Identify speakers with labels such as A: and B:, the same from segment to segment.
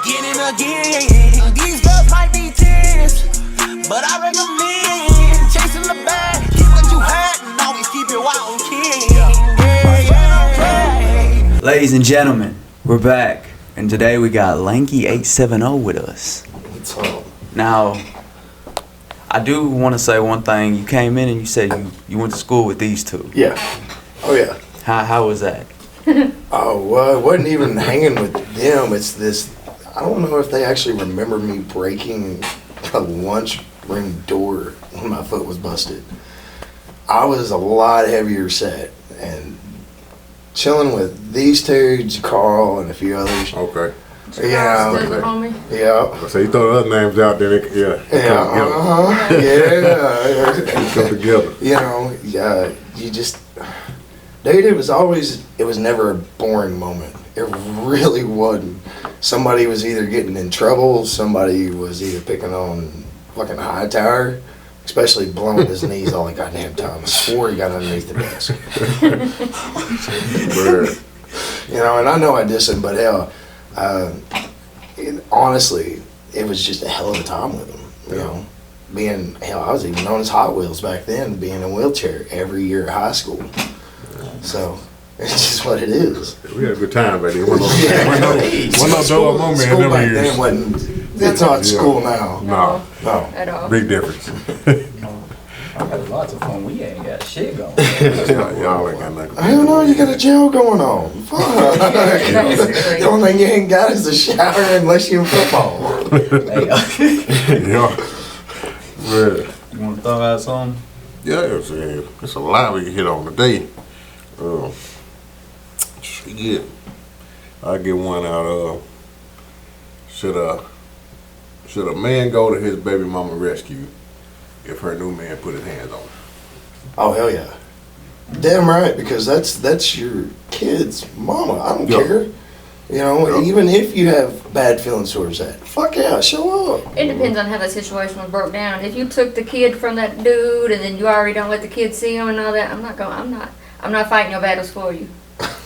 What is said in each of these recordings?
A: again and again. These girls might be 10s, but I recommend chasing the bag. Keep what you had and always keep your eye on king. Yeah.
B: Ladies and gentlemen, we're back, and today we got Lankie870 with us.
C: What's up?
B: Now, I do want to say one thing. You came in and you said you went to school with these two.
C: Yeah. Oh yeah.
B: How was that?
C: Oh well, I wasn't even hanging with them. It's this. I don't know if they actually remember me breaking a lunchroom door when my foot was busted. I was a lot heavier set and chilling with these two, Carl and a few others.
D: Okay.
C: Yeah. Yeah.
D: So you throw the other names out there,
C: Yeah.
D: They come together.
C: You know, yeah. You just, dude. It was never a boring moment. It really wasn't. Somebody was either getting in trouble, somebody was either picking on fucking Hightower, especially blowing his knees all the goddamn time. I swore he got underneath the desk. You know, and I know I dissed him, but hell, honestly, it was just a hell of a time with him. You know, I was even known as Hot Wheels back then, being in a wheelchair every year at high school. So it's just what it is.
D: We had a good time back then. One no dull moment in them
C: back
D: years.
C: then wasn't. It's not school now.
D: No.
E: At all.
D: Big difference.
B: I had lots of fun. We ain't got shit going.
D: Y'all ain't got nothing.
C: I don't know, you got a jail going on. Fuck. The only thing you ain't got is the shower unless you're in football.
D: Yeah.
B: You want to throw out something?
D: Yeah, it's a lot we can hit on today. Yeah. I'll get one out. Should a man go to his baby mama rescue if her new man put his hands on her?
C: Oh hell yeah. Damn right, because that's your kid's mama. I don't care. You know, even if you have bad feelings towards that, fuck yeah, show up.
E: It depends on how that situation was broke down. If you took the kid from that dude and then you already don't let the kid see him and all that, I'm not fighting your battles for you.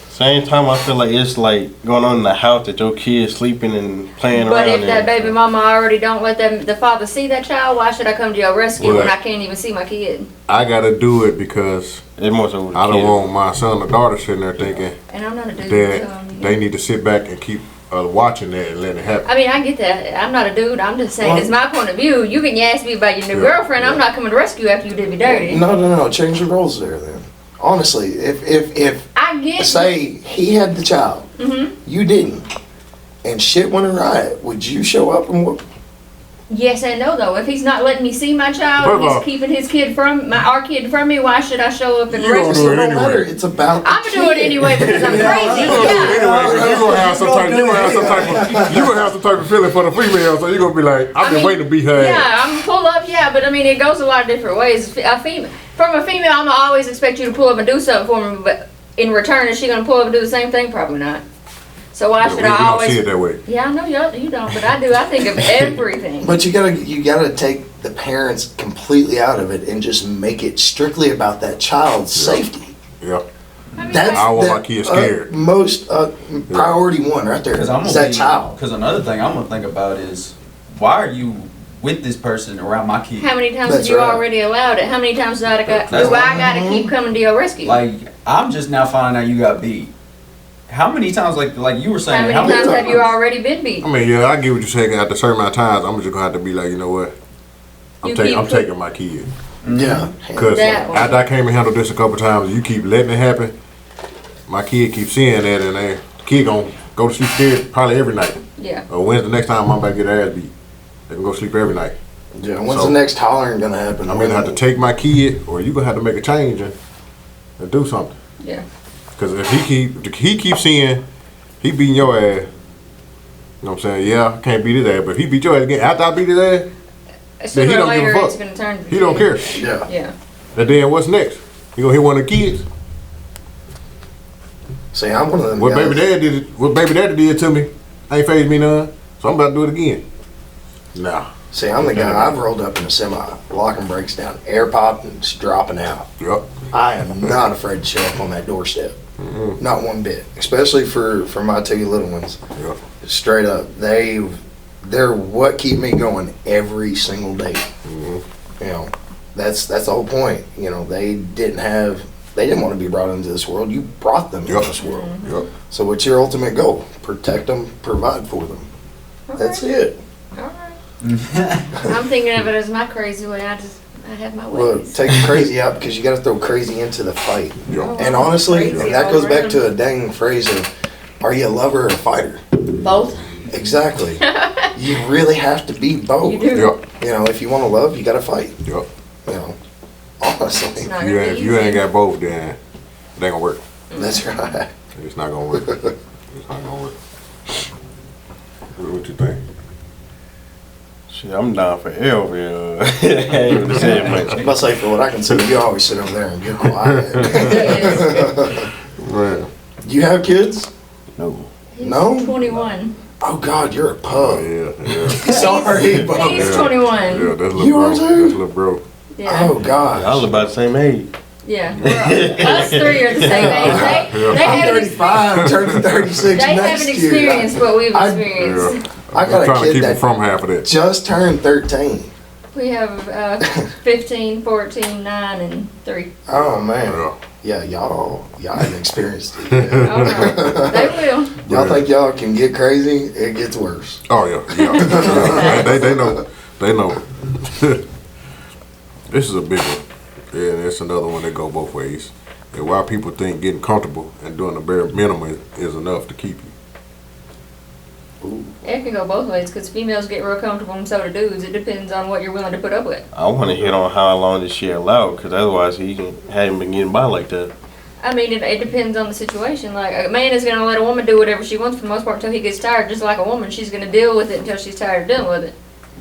F: Same time, I feel like it's like going on in the house that your kid's sleeping and playing
E: But
F: around.
E: if that baby mama already don't let the father see that child, why should I come to your rescue when I can't even see my kid?
D: I gotta do it because
F: it's more so
D: I don't want my son or daughter sitting there thinking
E: and I'm not a dude,
D: that they need to sit back and keep watching that and letting it happen.
E: I mean, I get that. I'm not a dude. I'm just saying, it's my point of view. You can ask me about your new girlfriend. I'm not coming to rescue after you did me dirty.
C: No. Change the roles there then. Honestly, if
E: I get
C: say he had the child, you didn't, and shit went awry, would you show up and whoop?
E: Yes and no though. If he's not letting me see my child, and he's keeping his kid our kid from me. Why should I show up and rescue?
D: It anyway.
C: It's about.
E: I'm gonna do it anyway because I'm crazy.
D: You gonna have some type of feeling for the female, so you're gonna be like, I've been waiting to beat her ass.
E: Yeah, I'm gonna pull up. Yeah, but I mean, it goes a lot of different ways. From a female, I'm gonna always expect you to pull up and do something for me, but in return, is she gonna pull up and do the same thing? Probably not. So why should I always
D: see it that way?
E: Yeah, I know you don't, but I do. I think of everything.
C: But you gotta take the parents completely out of it and just make it strictly about that child's safety.
D: Yeah.
C: That's
D: I want my kids scared.
C: Most priority one right there is that child.
B: Because another thing I'm gonna think about is, why are you with this person around my kid?
E: How many times have you already allowed it? How many times do I gotta keep coming to your rescue?
B: Like, I'm just now finding out you got beat. How many times, like you were saying,
E: how many times have you already been beat?
D: I mean, yeah, I get what you're saying. After a certain amount of times, I'm just gonna have to be like, you know what? I'm taking my kid.
C: Yeah.
D: Because after I came and handled this a couple times, you keep letting it happen. My kid keeps seeing that, and the kid gonna go to sleep scared probably every night.
E: Yeah.
D: Or when's the next time I'm about to get her ass beat? They can go sleep every night.
C: Yeah. When's the next hollering gonna happen?
D: I'm gonna have to take my kid, or you gonna have to make a change and do something.
E: Yeah.
D: Because if he keeps seeing he beating your ass, you know what I'm saying? Yeah, I can't beat his ass, but if he beat your ass again after I beat his ass, then he don't give a fuck.
E: It's gonna turn
D: He don't care.
C: Yeah.
E: Yeah.
D: And then what's next? You gonna hit one of the kids?
C: See, I'm one of them.
D: What baby daddy did to me ain't phased me none, so I'm about to do it again. Nah.
C: See, I'm the guy. I've rolled up in a semi, locking brakes down, air popped, and just dropping out.
D: Yep.
C: I am not afraid to show up on that doorstep. Not one bit. Especially for my two little ones.
D: Yep.
C: Straight up, they're what keep me going every single day. You know, that's the whole point. You know, they didn't want to be brought into this world. You brought them into this world.
D: Yep.
C: So what's your ultimate goal? Protect them, provide for them. That's it.
E: All right. I'm thinking of it as my crazy way. I have my
C: Well,
E: ways.
C: take the crazy out because you got to throw crazy into the fight.
D: Yep.
C: And honestly,
E: Crazy
C: that
E: all
C: goes back
E: around.
C: to a dang phrase of, are you a lover or a fighter?
E: Both.
C: Exactly. You really have to be both.
E: You do.
D: Yep.
C: You know, if you want to love, you got to fight.
D: Yep.
C: You know, honestly,
E: It's not
D: If
E: gonna be
D: you ain't
E: easy.
D: got both, then it ain't gonna work.
C: that's right.
D: It's not gonna work. It's not gonna work. What you think?
F: Shit, I'm down for Elvin. I ain't even saying much.
C: I'm about to say, for what I can see, you always sit over there and get quiet.
D: Man.
C: Do you have kids?
F: No.
E: He's
C: No?
E: 21.
C: Oh God, you're a
D: Oh
C: pug.
D: yeah.
C: Sorry, bub.
E: He's
D: Yeah.
E: 21.
D: Yeah, that's little
C: You
D: bro.
C: are too?
D: That's little bro.
E: Yeah.
C: Oh
F: I was
C: gosh.
F: about the same age.
E: Yeah. Us three are the same age. They
C: I'm
E: haven't
C: 35, turning 36
E: They
C: next
E: haven't
C: year.
E: experienced what we've
C: I-
E: experienced.
C: I
D: I'm
C: got a
D: trying to
C: kid
D: keep him
C: that
D: from half of that.
C: just turned 13.
E: We have 15, 14, 9, and 3.
C: Oh man.
D: Yeah.
C: Yeah, y'all haven't experienced it yet.
E: All right. They will.
C: Y'all think y'all can get crazy? It gets worse.
D: Oh yeah. Yeah. They know. They know. This is a big one. Yeah, and it's another one that go both ways. And why people think getting comfortable and doing the bare minimum is enough to keep you.
E: It can go both ways because females get real comfortable and so do dudes. It depends on what you're willing to put up with.
F: I want to hit on how long this shit allowed, because otherwise he hadn't been getting by like that.
E: I mean, it depends on the situation. Like, a man is going to let a woman do whatever she wants for the most part until he gets tired. Just like a woman, she's going to deal with it until she's tired of dealing with it.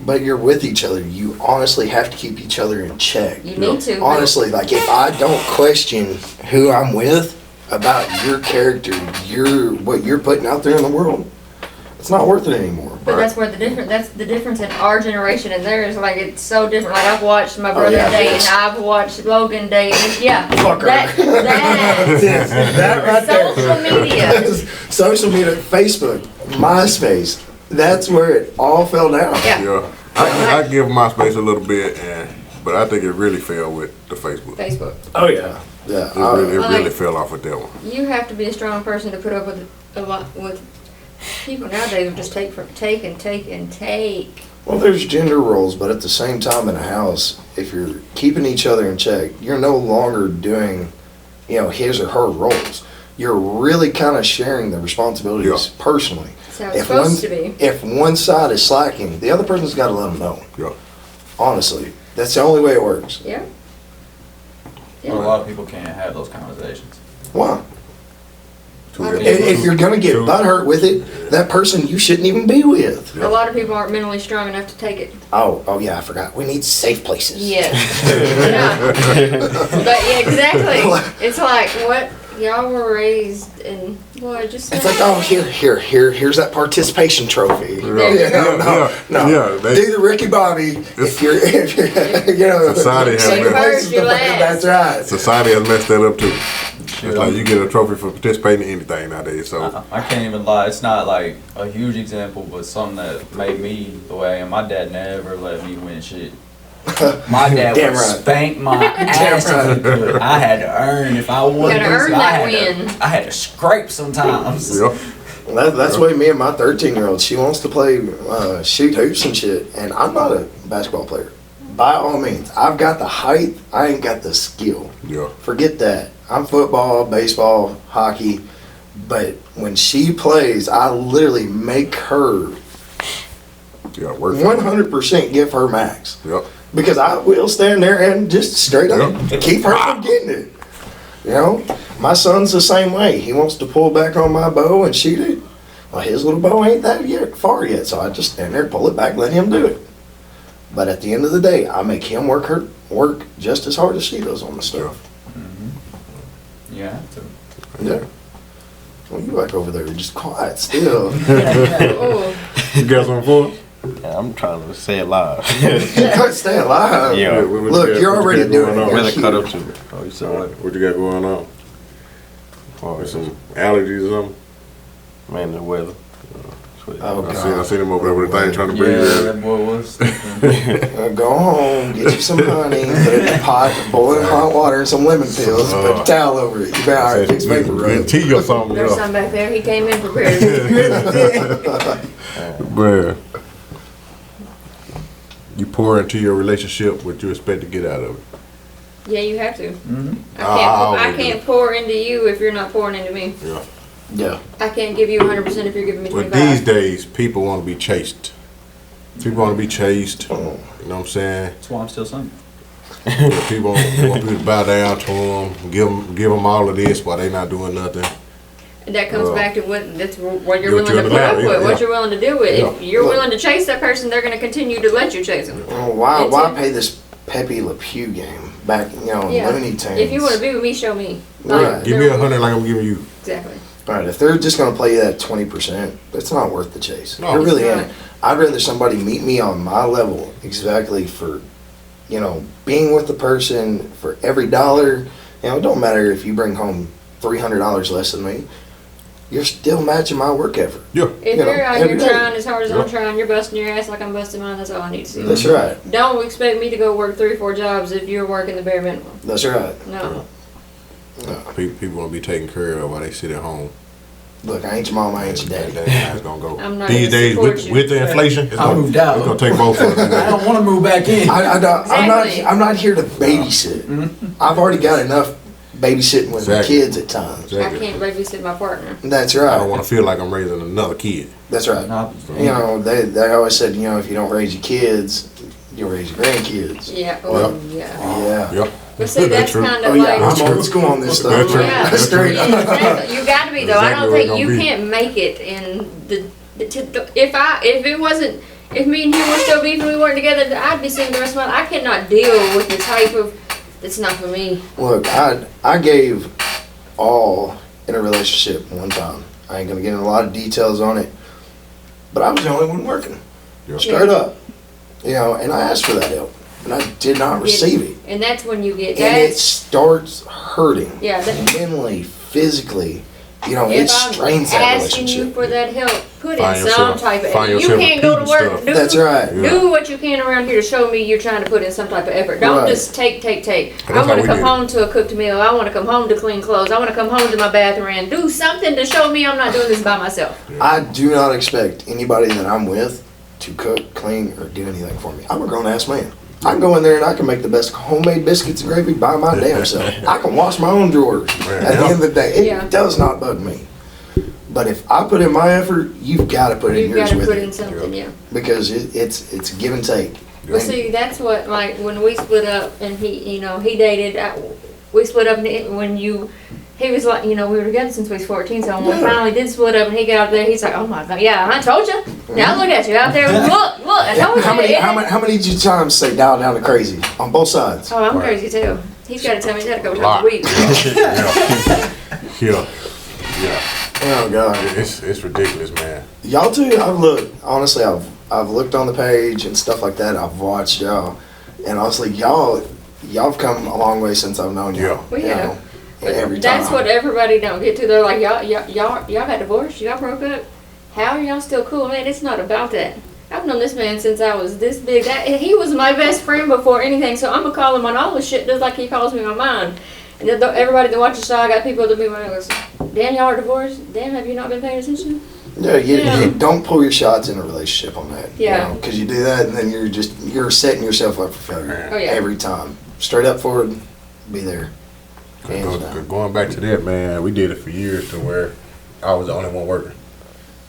C: But you're with each other. You honestly have to keep each other in check.
E: You need to. but-
C: Honestly, like if I don't question who I'm with about your character, what you're putting out there in the world, it's not worth it anymore.
E: But that's where that's the difference in our generation and theirs. Like, it's so different. Like, I've watched my brother
C: yeah,
E: date,
C: yes.
E: and I've watched Logan date. And yeah,
C: Fucker.
E: that
C: right there.
E: social media.
C: Social media, Facebook, MySpace. That's where it all fell down.
E: Yeah,
D: Yeah. I give MySpace a little bit, but I think it really fell with the Facebook.
E: Facebook.
C: Oh yeah. Yeah.
D: It really
E: Like-
D: fell off with that one.
E: You have to be a strong person to put up with a lot with people nowadays who just take and take.
C: Well, there's gender roles, but at the same time in a house, if you're keeping each other in check, you're no longer doing, his or her roles. You're really kind of sharing the responsibilities personally.
E: That's how it's supposed to be.
C: If one side is slacking, the other person's got to let them know.
D: Yeah.
C: Honestly, that's the only way it works.
E: Yeah.
B: But a lot of people can't have those conversations.
C: Why?
D: Too
E: Okay.
D: many-
C: If you're gonna get
D: too-
C: butthurt with it, that person you shouldn't even be with.
E: A lot of people aren't mentally strong enough to take it.
C: Oh yeah, I forgot. We need safe places.
E: Yes. Yeah. But yeah, exactly. It's like what y'all were raised in. Boy, just.
C: It's like, oh, here's that participation trophy.
E: There you
C: No.
D: Yeah,
C: Do the Ricky Bobby if you're
D: Society has
C: safe
D: been-
C: places to
E: First, you
C: play. That's right.
D: Society has messed that up too. It's like you get a trophy for participating in anything nowadays. So
B: I can't even lie. It's not like a huge example, but something that made me the way I am. My dad never let me win shit. My dad
C: Damn
B: would
C: right.
B: spank my ass if he could. I had to earn if I wasn't.
E: gotta earn
B: losing,
E: that
B: I had
E: win.
B: I had to scrape sometimes.
D: yeah,
C: That's the way me and my 13-year-old, she wants to play shoot hoops and shit, and I'm not a basketball player. By all means, I've got the height, I ain't got the skill.
D: yeah,
C: Forget that. I'm football, baseball, hockey, but when she plays, I literally make her
D: yeah. Work. for it.
C: 100% give her max.
D: Yep.
C: Because I will stand there and just straight up keep her from getting it. My son's the same way. He wants to pull back on my bow and shoot it. Well, his little bow ain't that far yet, so I just stand there, pull it back, let him do it. But at the end of the day, I make him work just as hard as she does on the stuff.
B: Yeah.
C: Yeah. Well, you back over there, just quiet still.
E: Oh,
D: You got something for us?
F: Yeah, I'm trying to say it live.
C: Stay alive.
F: Yeah.
C: Look, you're already doing it.
F: Really cut up to it. Oh, you said what?
D: What you got going on?
F: Oh,
D: Some allergies or something?
F: man, the weather.
C: Oh,
D: I
C: God.
D: seen him over there with the thing trying to breathe.
B: Yeah,
D: in.
B: that boy was.
C: Go home, get you some honey, put it in a pot, boiling hot water and some lemon pills, put a towel over it. You better all right, fix paper
D: Good
C: rub.
D: tea or something.
E: There's
D: Yeah.
E: some back there. He came in prepared.
D: Bruh. You pour into your relationship what you expect to get out of it.
E: Yeah, you have to. I
D: always
E: can't pour into you if you're not pouring into me.
D: Yeah.
C: Yeah.
E: I can't give you 100% if you're giving me
D: But
E: 25.
D: these days, people want to be chased. People want to be chased. You know what I'm saying?
B: That's why I'm still single.
D: Yeah, people want people to bow down to them, give them all of this while they not doing nothing.
E: And that comes back to what you're
D: What
E: willing to
D: you're
E: put up
D: allowed,
E: with,
D: yeah,
E: what
D: yeah.
E: you're willing to do with.
D: Yeah.
E: If you're
C: Look.
E: willing to chase that person, they're going to continue to let you chase them.
C: Why pay this Pepe Le Pew game back, in Looney Tunes?
E: If you want to be with me, show me.
C: Right.
D: Give me 100 like I'm giving you.
E: Exactly.
C: All right, if they're just going to play that 20%, it's not worth the chase.
D: No,
C: it really
E: it's
C: ain't. I'd rather somebody meet me on my level exactly for, being with the person for every dollar. It don't matter if you bring home $300 less than me. You're still matching my work effort.
D: Yeah.
E: If
C: You know,
E: you're out
C: every
E: here
C: day.
E: trying as hard as
D: Yeah.
E: I'm trying, you're busting your ass like I'm busting mine, that's all I need to see.
C: That's right.
E: Don't expect me to go work 3 or 4 jobs if you're working the bare minimum.
C: That's right.
E: No.
D: People want to be taken care of while they sit at home.
C: Look, I ain't your mom, I ain't your daddy.
D: That's gonna go.
E: I'm not
D: These
E: gonna
D: days,
E: support
D: with,
E: you.
D: with the inflation, it's
B: I
D: gonna,
B: moved out.
D: it's gonna take both of
B: I
D: us.
B: don't want to move back in.
E: Exactly.
C: I'm not here to babysit. I've already got enough babysitting with my
D: Exactly.
C: kids at times.
E: I
D: Exactly.
E: can't babysit my partner.
C: That's
D: I don't
C: right.
D: want to feel like I'm raising another kid.
C: That's right.
B: Not-
C: They always said, if you don't raise your kids, you'll raise your grandkids.
E: Yeah. Well, yeah.
C: Yeah.
D: Yep.
E: But see, that's
D: true.
E: kind
C: Oh
E: of
C: yeah,
E: like.
C: I'm old school on this stuff.
D: That's true.
E: Yeah,
C: That's straight
E: yeah,
C: up.
E: exactly. You got to be though. I
D: Exactly
E: don't
D: where
E: think
D: it's
E: you
D: gonna be.
E: can't make it in if me and him were still beefing, we weren't together, I'd be single the rest of my life. I cannot deal with the type of. It's not for me.
C: Look, I gave all in a relationship one time. I ain't gonna get into a lot of details on it, but I was the only one working.
D: Yeah.
C: Straight up. And I asked for that help, and I did not receive it.
E: And that's when you get
C: And it
E: that.
C: starts hurting.
E: Yeah.
C: Mentally, physically. It
E: If
C: strains
E: I'm
C: that
E: asking you
C: relationship.
E: for that help, put
D: Find
E: in
D: yourself-
E: some type of
D: find
E: effort. You
D: yourself
E: can't go to
D: repeating
E: work.
D: stuff.
E: Do,
C: That's right.
D: Yeah.
E: do what you can around here to show me you're trying to put in some type of effort. Don't
C: Right.
E: just take. I
D: That's
E: want
D: how
E: to
D: we
E: come
D: did it.
E: home to a cooked meal. I want to come home to clean clothes. I want to come home to my bathroom and do something to show me I'm not doing this by myself.
C: I do not expect anybody that I'm with to cook, clean, or do anything for me. I'm a grown ass man. I can go in there and I can make the best homemade biscuits and gravy by my damn self. I can wash my own drawers. At the end of the day, it
E: Yeah.
C: does not bug me. But if I put in my effort, you've got to put in
E: You've got
C: yours
E: to
C: with
E: put
C: it.
E: in something, yeah.
C: Because it's give and take.
E: But see, that's what, like, when we split up and he dated, we split up and he was like, we were together since we was 14, so when we
C: Yeah.
E: finally did split up and he got out there, he's like, oh my God, yeah, I told you. Now look at you out there, look, I told you.
C: How many did you times say dial down to crazy on both sides?
E: Oh, I'm
D: Right.
E: crazy too. He's got to tell me that a couple
D: Lot.
E: times a week.
D: Yeah. Yeah.
C: Oh God.
D: It's ridiculous, man.
C: Y'all too. I've looked on the page and stuff like that. I've watched y'all, and honestly, y'all've come a long way since I've known y'all.
E: We
C: you
E: have.
C: know, every time.
E: That's what everybody don't get to. They're like, y'all got divorced, y'all broke up. How are y'all still cool? Man, it's not about that. I've known this man since I was this big. He was my best friend before anything, so I'm gonna call him on all the shit just like he calls me on mine. And everybody that watches the show, I got people that be like, damn, y'all are divorced? Damn, have you not been paying attention?
C: Yeah,
E: Yeah.
C: you don't pull your shots in a relationship on that.
E: Yeah.
C: Because you do that, and then you're setting yourself up for failure
E: Oh, yeah.
C: every time. Straight up forward, be there. Hands
D: Go-
C: down.
D: Going back to that, man, we did it for years to where I was the only one working.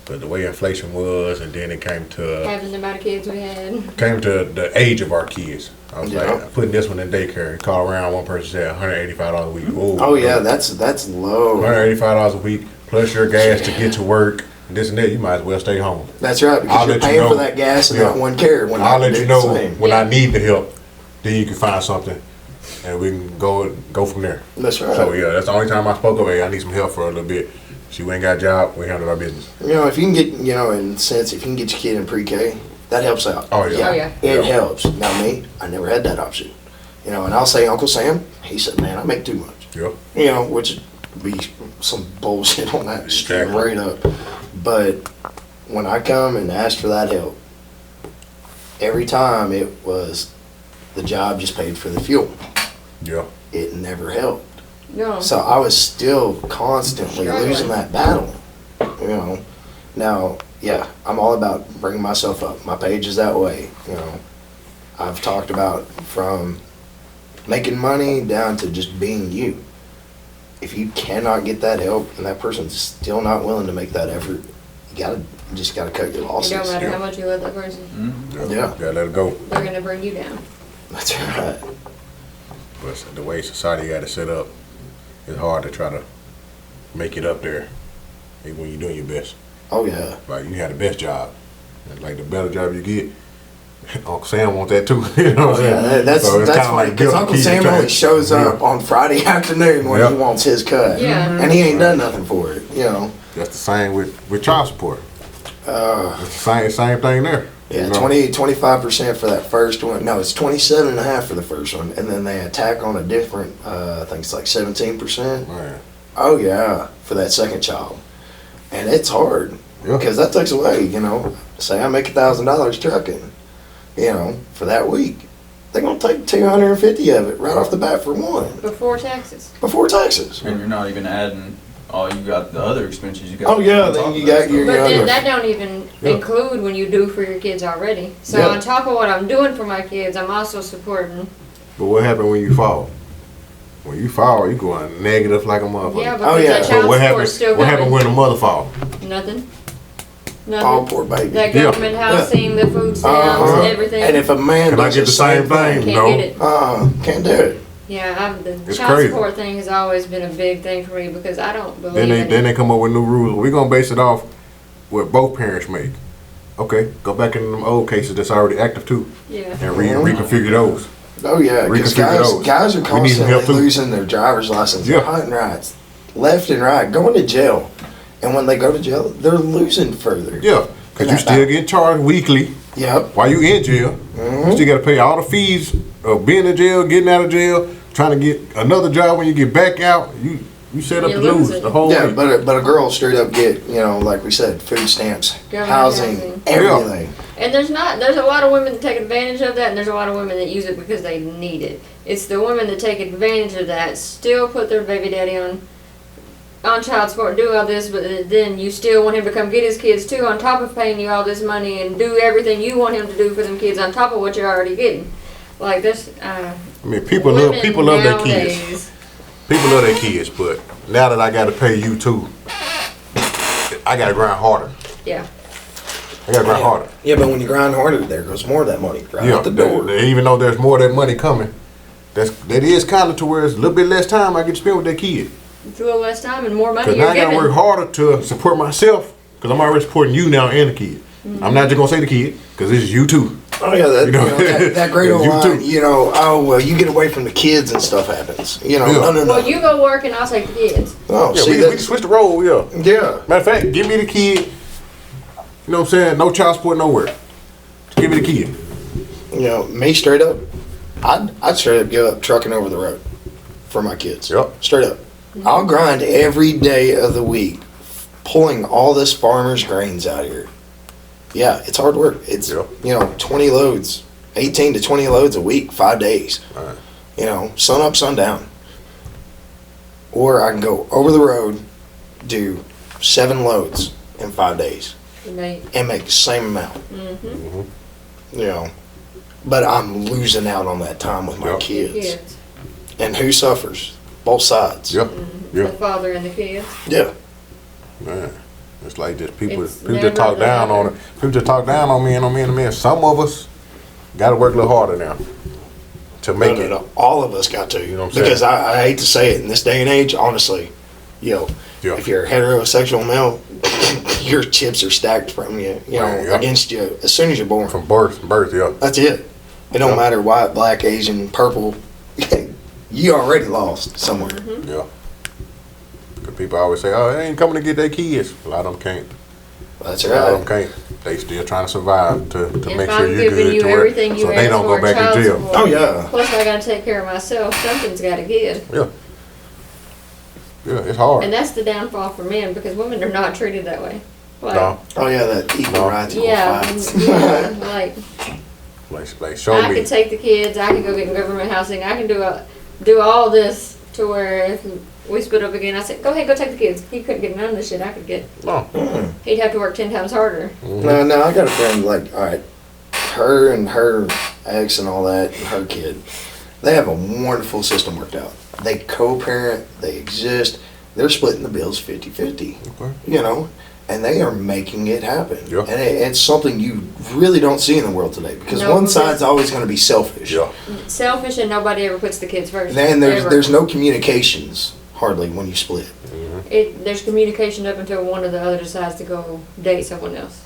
D: But the way inflation was, and then it came to
E: Having the amount of kids we had.
D: the age of our kids. I was
C: Yeah.
D: like, putting this one in daycare. Call around, one person said $185 a week. Ooh,
C: Oh yeah, that's low.
D: $185 a week plus your gas to get to work. And this and that, you might as well stay home.
C: That's right, because
D: I'll
C: you're
D: let you
C: paying
D: know.
C: for that gas and
D: Yeah.
C: that one care. When
D: I'll
C: I
D: let
C: do
D: you
C: the
D: know
C: same.
D: when I
E: Yeah.
D: need the help. Then you can find something, and we can go from there.
C: That's right.
D: So yeah, that's the only time I spoke of. Hey, I need some help for a little bit. She ain't got a job. We handle our business.
C: If you can get, in a sense, if you can get your kid in pre-K, that helps out.
D: Oh yeah.
E: Oh, yeah.
C: It
D: Yeah.
C: helps. Now me, I never had that option. And I'll say Uncle Sam, he said, man, I make too much.
D: Yeah.
C: Which would be some bullshit on that
D: Exactly.
C: straight up. But when I come and ask for that help, every time it was the job just paid for the fuel.
D: Yeah.
C: It never helped.
E: No.
C: So I was still constantly
E: Struggling.
C: losing that battle. You know, now, yeah, I'm all about bringing myself up. My page is that way. You know, I've talked about from making money down to just being you. If you cannot get that help and that person's still not willing to make that effort, you just gotta cut your
E: It
C: losses.
E: don't matter how much you love that person.
C: Yeah.
D: Gotta let it go.
E: They're gonna bring you down.
C: That's right.
D: But the way society got it set up, it's hard to try to make it up there even when you're doing your best.
C: Oh yeah.
D: Like, you had the best job. And like, the better job you get, Uncle Sam wants that too. You know what I'm
C: Yeah,
D: saying?
C: that's
D: So it's
C: that's
D: kinda
C: funny
D: like
C: because
D: guilt
C: Uncle
D: keep
C: Sam
D: trying-
C: only shows up on Friday afternoon when he
D: Yep.
C: wants his cut.
E: Yeah.
C: And he ain't done nothing for it, you know.
D: That's the same with child support. It's the same thing there.
C: Yeah,
D: You know?
C: 25% for that first one. No, it's 27.5 for the first one, and then they attack on a different. I think it's like 17%.
D: Man.
C: Oh yeah, for that second child, and it's hard
D: Yeah.
C: because that takes away. You know, say I make $1,000 trucking, you know, for that week, they're gonna take 250 of it right off the bat for one
E: Before taxes.
C: before taxes.
B: And you're not even adding, you got the other expenses you got.
C: Oh, yeah,
B: on
C: then
B: top
C: you
B: of
C: got
B: that
C: your-
B: stuff.
E: But
C: Yeah.
E: then that don't even
D: Yeah.
E: include when you do for your kids already. So
C: Yeah.
E: on top of what I'm doing for my kids, I'm also supporting.
D: But what happened when you fall? When you fall, you going negative like a motherfucker.
E: Yeah, because
C: yeah.
E: that
C: So
D: So
E: child
D: what
E: support
D: happened?
E: is still
D: What happened
E: going.
D: when the mother fall?
E: Nothing.
C: Oh,
E: Nothing.
C: poor baby.
E: That
D: Yeah.
E: government housing, the food stamps,
C: Uh-huh.
E: everything.
C: And if a man
D: Can I
C: does
D: get the same thing?
E: Can't
D: No.
E: get it.
C: can't do it.
E: Yeah, the
D: It's
E: child
D: crazy.
E: support thing has always been a big thing for me because I don't believe
D: Then
E: in
D: they
E: it.
D: come up with new rules. We're gonna base it off what both parents make. Okay, go back into them old cases that's already active too,
E: Yeah.
D: and reconfigure those.
C: Oh yeah, because
D: Reconfigure those.
C: guys are
D: We need some help,
C: constantly
D: too.
C: losing their driver's license,
D: Yeah.
C: hunting rights, left and right, going to jail, and when they go to jail, they're losing further.
D: Yeah, because you still get charged weekly
C: Yep.
D: while you in jail.
C: Mm-hmm.
D: You still got to pay all the fees of being in jail, getting out of jail, trying to get another job when you get back out. You set up
E: You
D: to
E: lose
D: lose
E: it.
D: the whole
C: Yeah,
D: week.
C: but a girl straight up get, you know, like we said, food stamps,
E: Government
C: housing,
E: housing.
C: everything.
E: And there's a lot of women that take advantage of that, and there's a lot of women that use it because they need it. It's the women that take advantage of that, still put their baby daddy on child support, do all this, but then you still want him to come get his kids too, on top of paying you all this money and do everything you want him to do for them kids, on top of what you're already getting. Like this,
D: I mean, people love their kids. People love their kids, but now that I got to pay you too, I got to grind harder.
E: Yeah.
D: I got to grind harder.
C: Yeah, but when you grind harder, there goes more of that money right
D: Yeah,
C: out the door.
D: even though there's more of that money coming, that is kind of to where it's a little bit less time I get to spend with that kid.
E: It's a little less time and more money
D: Because
E: you're
D: now I got to
E: giving.
D: work harder to support myself, because I'm already supporting you now and the kid. I'm not just going to say the kid, because this is you too.
C: Oh yeah, that,
D: You know,
C: that great old
D: you
C: line,
D: too.
C: you know, oh well, you get away from the kids and stuff happens. You know,
D: Yeah.
C: no.
E: Well, you go work and I'll take the kids.
C: Oh,
D: Yeah,
C: see
D: we
C: that?
D: can switch the role, yeah.
C: Yeah.
D: Matter of fact, give me the kid, you know what I'm saying? No child support nowhere. Just give me the kid.
C: You know, me straight up, I'd straight up give up trucking over the road for my kids.
D: Yep.
C: Straight up. I'll grind every day of the week, pulling all this farmer's grains out here. Yeah, it's hard work. It's,
D: Yep.
C: you know, 20 loads, 18 to 20 loads a week, 5 days.
D: Right.
C: You know, sun up, sun down. Or I can go over the road, do 7 loads in 5 days,
E: And they,
C: and make the same amount.
E: mm-hmm.
C: You know, but I'm losing out on that time with my
D: Yep.
C: kids.
E: Kids.
C: And who suffers? Both sides.
D: Yeah,
E: The
D: yeah,
E: father and the kids.
C: Yeah.
D: man. It's like just people
E: It's
D: just
E: never
D: talk
E: the
D: down on
E: other.
D: it. People just talk down on me and on me and on me. Some of us got to work a little harder now to make it.
C: No. All of us got to.
D: You know what I'm
C: because
D: saying?
C: I hate to say it, in this day and age, honestly, yo,
D: Yeah.
C: if you're a heterosexual male, your chips are stacked from you, you know,
D: Right, yeah.
C: against you as soon as you're born.
D: From birth, yeah.
C: That's it. It don't
D: Yeah.
C: matter white, black, Asian, purple. You already lost somewhere.
E: Mm-hmm.
D: Yeah. 'Cause people always say, oh, they ain't coming to get their kids. A lot of them can't.
C: That's
D: A lot of them
C: right.
D: can't. They still trying to survive to
E: If
D: make
E: I'm
D: sure you're
E: giving
D: good
E: you
D: to where,
E: everything you
D: so they
E: ask
D: don't
E: for
D: go back
E: child
D: to jail.
E: support.
C: Oh, yeah.
E: Plus, I gotta take care of myself. Something's gotta give.
D: Yeah. Yeah, it's hard.
E: And that's the downfall for men because women are not treated that way. Like,
D: No,
C: Oh yeah, that equal
D: No.
C: rights, equal
E: yeah,
C: fights.
E: yeah, like
D: like show
E: I
D: me.
E: can take the kids. I can go get government housing. I can do all this to where if we split up again, I said, go ahead, go take the kids. He couldn't get none of the shit I could get.
D: No.
E: He'd have to work 10 times harder.
C: No, I got a friend like, all right, her and her ex and all that, and her kid, they have a wonderful system worked out. They co-parent, they exist, they're splitting the bills 50-50,
D: Okay.
C: you know, and they are making it happen.
D: Yeah.
C: And it's something you really don't see in the world today because
E: No,
C: one
E: because-
C: side's always going to be selfish.
D: Yeah.
E: Selfish, and nobody ever puts the kids first.
C: And
E: Ever.
C: there's no communications hardly when you split.
E: There's communication up until one or the other decides to go date someone else.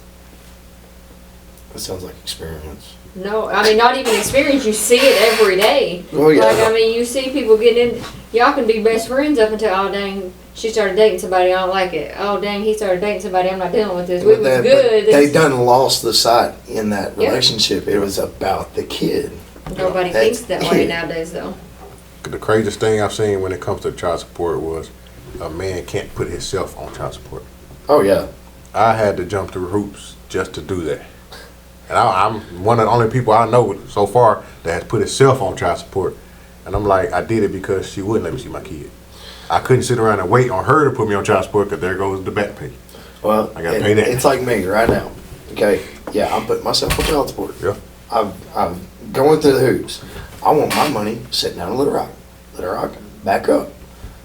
C: That sounds like experience.
E: No, I mean, not even experience. You see it every day.
C: Oh yeah.
E: Like, I mean, you see people getting in. Y'all can be best friends up until, oh, dang, she started dating somebody, I don't like it. Oh, dang, he started dating somebody, I'm not dealing with this. We
C: But
E: was
C: they-
E: good.
C: but They
E: This-
C: done lost the sight in that
E: Yeah.
C: relationship. It was about the kid.
E: Nobody
C: That's
E: thinks that way
C: it.
E: nowadays, though.
D: The craziest thing I've seen when it comes to child support was a man can't put himself on child support.
C: Oh yeah.
D: I had to jump through hoops just to do that. And I'm one of the only people I know so far that has put himself on child support. And I'm like, I did it because she wouldn't let me see my kid. I couldn't sit around and wait on her to put me on child support because there goes the back pay.
C: Well,
D: I gotta pay that.
C: It's like me right now. Okay. Yeah, I'm putting myself on child support.
D: Yeah.
C: I'm going through the hoops. I want my money sitting down and let it rock. Let it rock. Back up.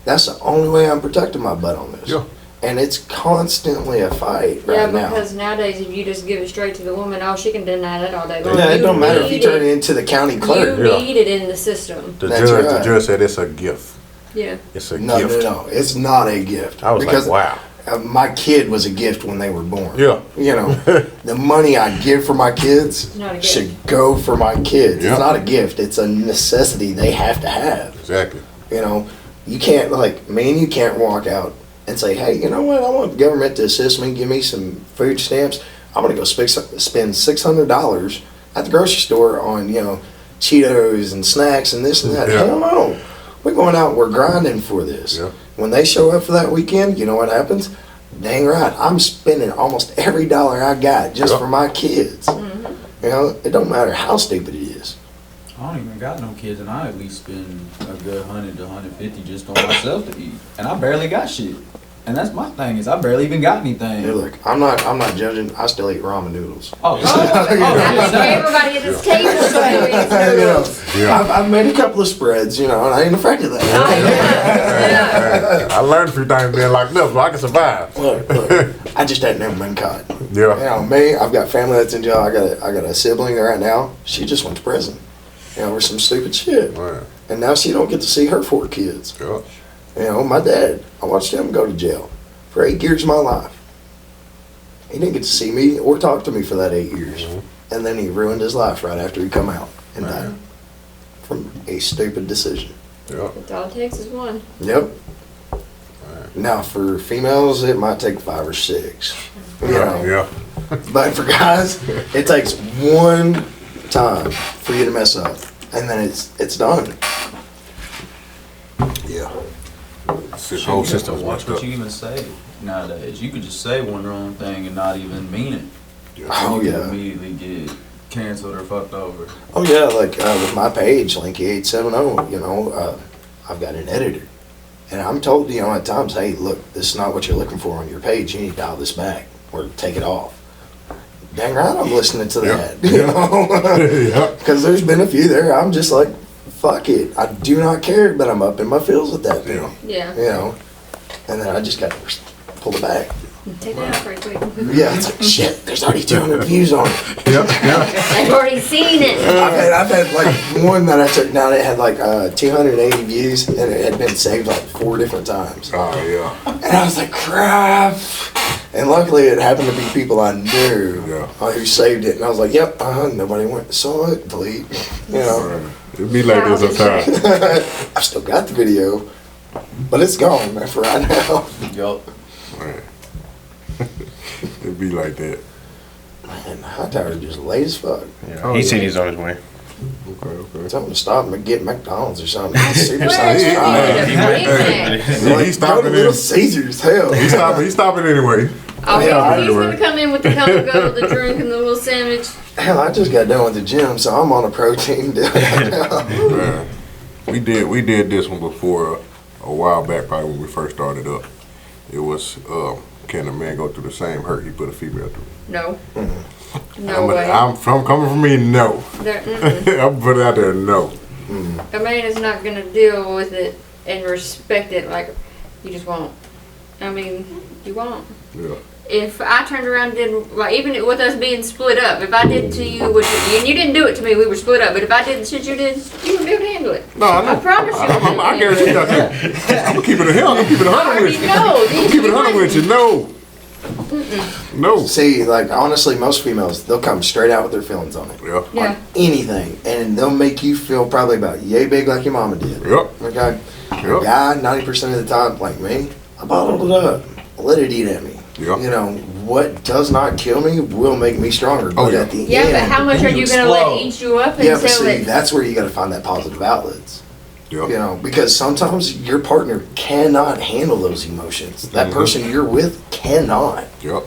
C: That's the only way I'm protecting my butt on this.
D: Yeah.
C: And it's constantly a fight right
E: Yeah,
C: now.
E: because nowadays, if you just give it straight to the woman, oh, she can deny that all day long.
C: Yeah, it
E: You
C: don't matter if you
E: need
C: turn it
E: it.
C: into the county clerk.
E: You
D: Yeah.
E: need it in the system.
D: The
C: That's
D: judge,
C: right.
D: the judge said it's a gift.
E: Yeah.
D: It's a
C: No,
D: gift.
C: no, it's not a gift.
D: I was
C: because
D: like, wow.
C: my kid was a gift when they were born.
D: Yeah.
C: You know, the money I give for my kids
E: Not a gift.
C: should go for my kids.
D: Yeah.
C: It's not a gift. It's a necessity they have to have.
D: Exactly.
C: You know, you can't, like, me and you can't walk out and say, hey, you know what, I want the government to assist me, give me some food stamps. I'm going to go spend $600 at the grocery store on, you know, Cheetos and snacks and this and that.
D: Yeah.
C: Hell no. We're going out, we're grinding for this.
D: Yeah.
C: When they show up for that weekend, you know what happens? Dang right, I'm spending almost every dollar I got just
D: Yeah.
C: for my kids. You know, it don't matter how stupid it is.
B: I don't even got no kids, and I at least spend a good 100 to 150 just on myself to eat, and I barely got shit. And that's my thing is I barely even got anything.
C: Hey, look, I'm not judging. I still eat ramen noodles.
B: Oh,
E: Everybody at this table is going to eat
C: You know,
E: noodles.
D: Yeah.
C: I've made a couple of spreads, you know, and I ain't afraid of that.
E: Yeah.
D: I learned a few things being locked up, so I can survive.
C: Look, I just ain't never been caught.
D: Yeah.
C: You know, me, I've got family that's in jail. I got a sibling right now. She just went to prison, you know, over some stupid shit.
D: Man.
C: And now she don't get to see her 4 kids.
D: Yeah.
C: You know, my dad, I watched him go to jail for 8 years of my life. He didn't get to see me or talk to me for that 8 years. And then he ruined his life right after he come out and died from a stupid decision.
D: Yeah.
E: That's all it takes is one.
C: Yep. Now for females, it might take 5 or 6. You know.
D: Yeah.
C: But for guys, it takes one time for you to mess up, and then it's done.
D: Yeah. The
B: Shit,
D: whole
B: you have to
D: system's
B: watch
D: messed
B: what
D: up.
B: you even say nowadays. You could just say one wrong thing and not even mean it.
C: Oh
B: You could
C: yeah.
B: immediately get canceled or fucked over.
C: Oh yeah. Like with my page, Lankie870, you know, I've got an editor, and I'm told, you know, at times, hey, look, this is not what you're looking for on your page. You need to dial this back or take it off. Dang right, I'm listening to that. You know,
D: Yeah.
C: because there's been a few there. I'm just like, fuck it. I do not care, but I'm up in my feels with that thing.
E: Yeah.
C: You know, and then I just got to pull it back.
E: Take that out right quick.
C: Yeah, it's like, shit, there's already 200 views on it.
D: Yeah. Yeah.
E: I've already seen it.
C: I've had like one that I took down, it had like 280 views, and it had been saved like 4 different times.
D: Oh, yeah.
C: And I was like, crap. And luckily it happened to be people I knew
D: Yeah.
C: who saved it. And I was like, yep, nobody went and saw it, delete. You know,
D: It'd be like this sometimes.
C: I've still got the video, but it's gone, man, for right now.
B: Yup.
D: Man. It'd be like that.
C: Man, the high tower just late as fuck.
D: Oh,
F: He
D: yeah.
F: said he's on his way.
D: Okay.
C: Tell him to stop and get McDonald's or something. Super
E: Where
C: size
E: you
C: fries.
E: need a Big Mac?
D: He's
C: Go to
D: stopping
C: Little
D: in.
C: Caesars, hell.
D: He's stopping anyway.
E: Oh,
C: Yeah,
E: he's gonna come in with the cocoa, the drink, and the little sandwich.
C: Hell, I just got done with the gym, so I'm on a protein deal right now.
D: Man, we did this one before a while back, probably when we first started up. It was can a man go through the same hurt he put a female through?
E: No.
C: Mm-hmm.
E: No way.
D: I'm coming from me, no. I'm putting it out there, no.
E: A man is not gonna deal with it and respect it like you just won't. I mean, you won't.
D: Yeah.
E: If I turned around and did, like, even with us being split up, if I did to you what you, and you didn't do it to me, we were split up, but if I did the shit you did, you wouldn't be able to handle it.
D: No, I know.
E: I promise you.
D: I guarantee you that. I'm gonna keep it a hell. I'm gonna keep it 100 with you.
E: No,
D: I'm keep it 100 with you. No. No.
C: See, like, honestly, most females, they'll come straight out with their feelings on it.
D: Yeah.
E: Yeah.
C: Anything. And they'll make you feel probably about yay big like your mama did.
D: Yep.
C: Okay?
D: Yep.
C: Guy, 90% of the time, like me, I bottled it up. Let it eat at me.
D: Yep.
C: You know, what does not kill me will make me stronger.
D: Oh,
C: But
D: yeah.
C: at the
E: Yeah,
C: end,
E: but how much are you gonna let eat you up
C: yeah,
E: until
C: but see,
E: it?
C: that's where you got to find that positive outlets.
D: Yep.
C: You know, because sometimes your partner cannot handle those emotions. That
D: Mhm.
C: person you're with cannot.
D: Yep.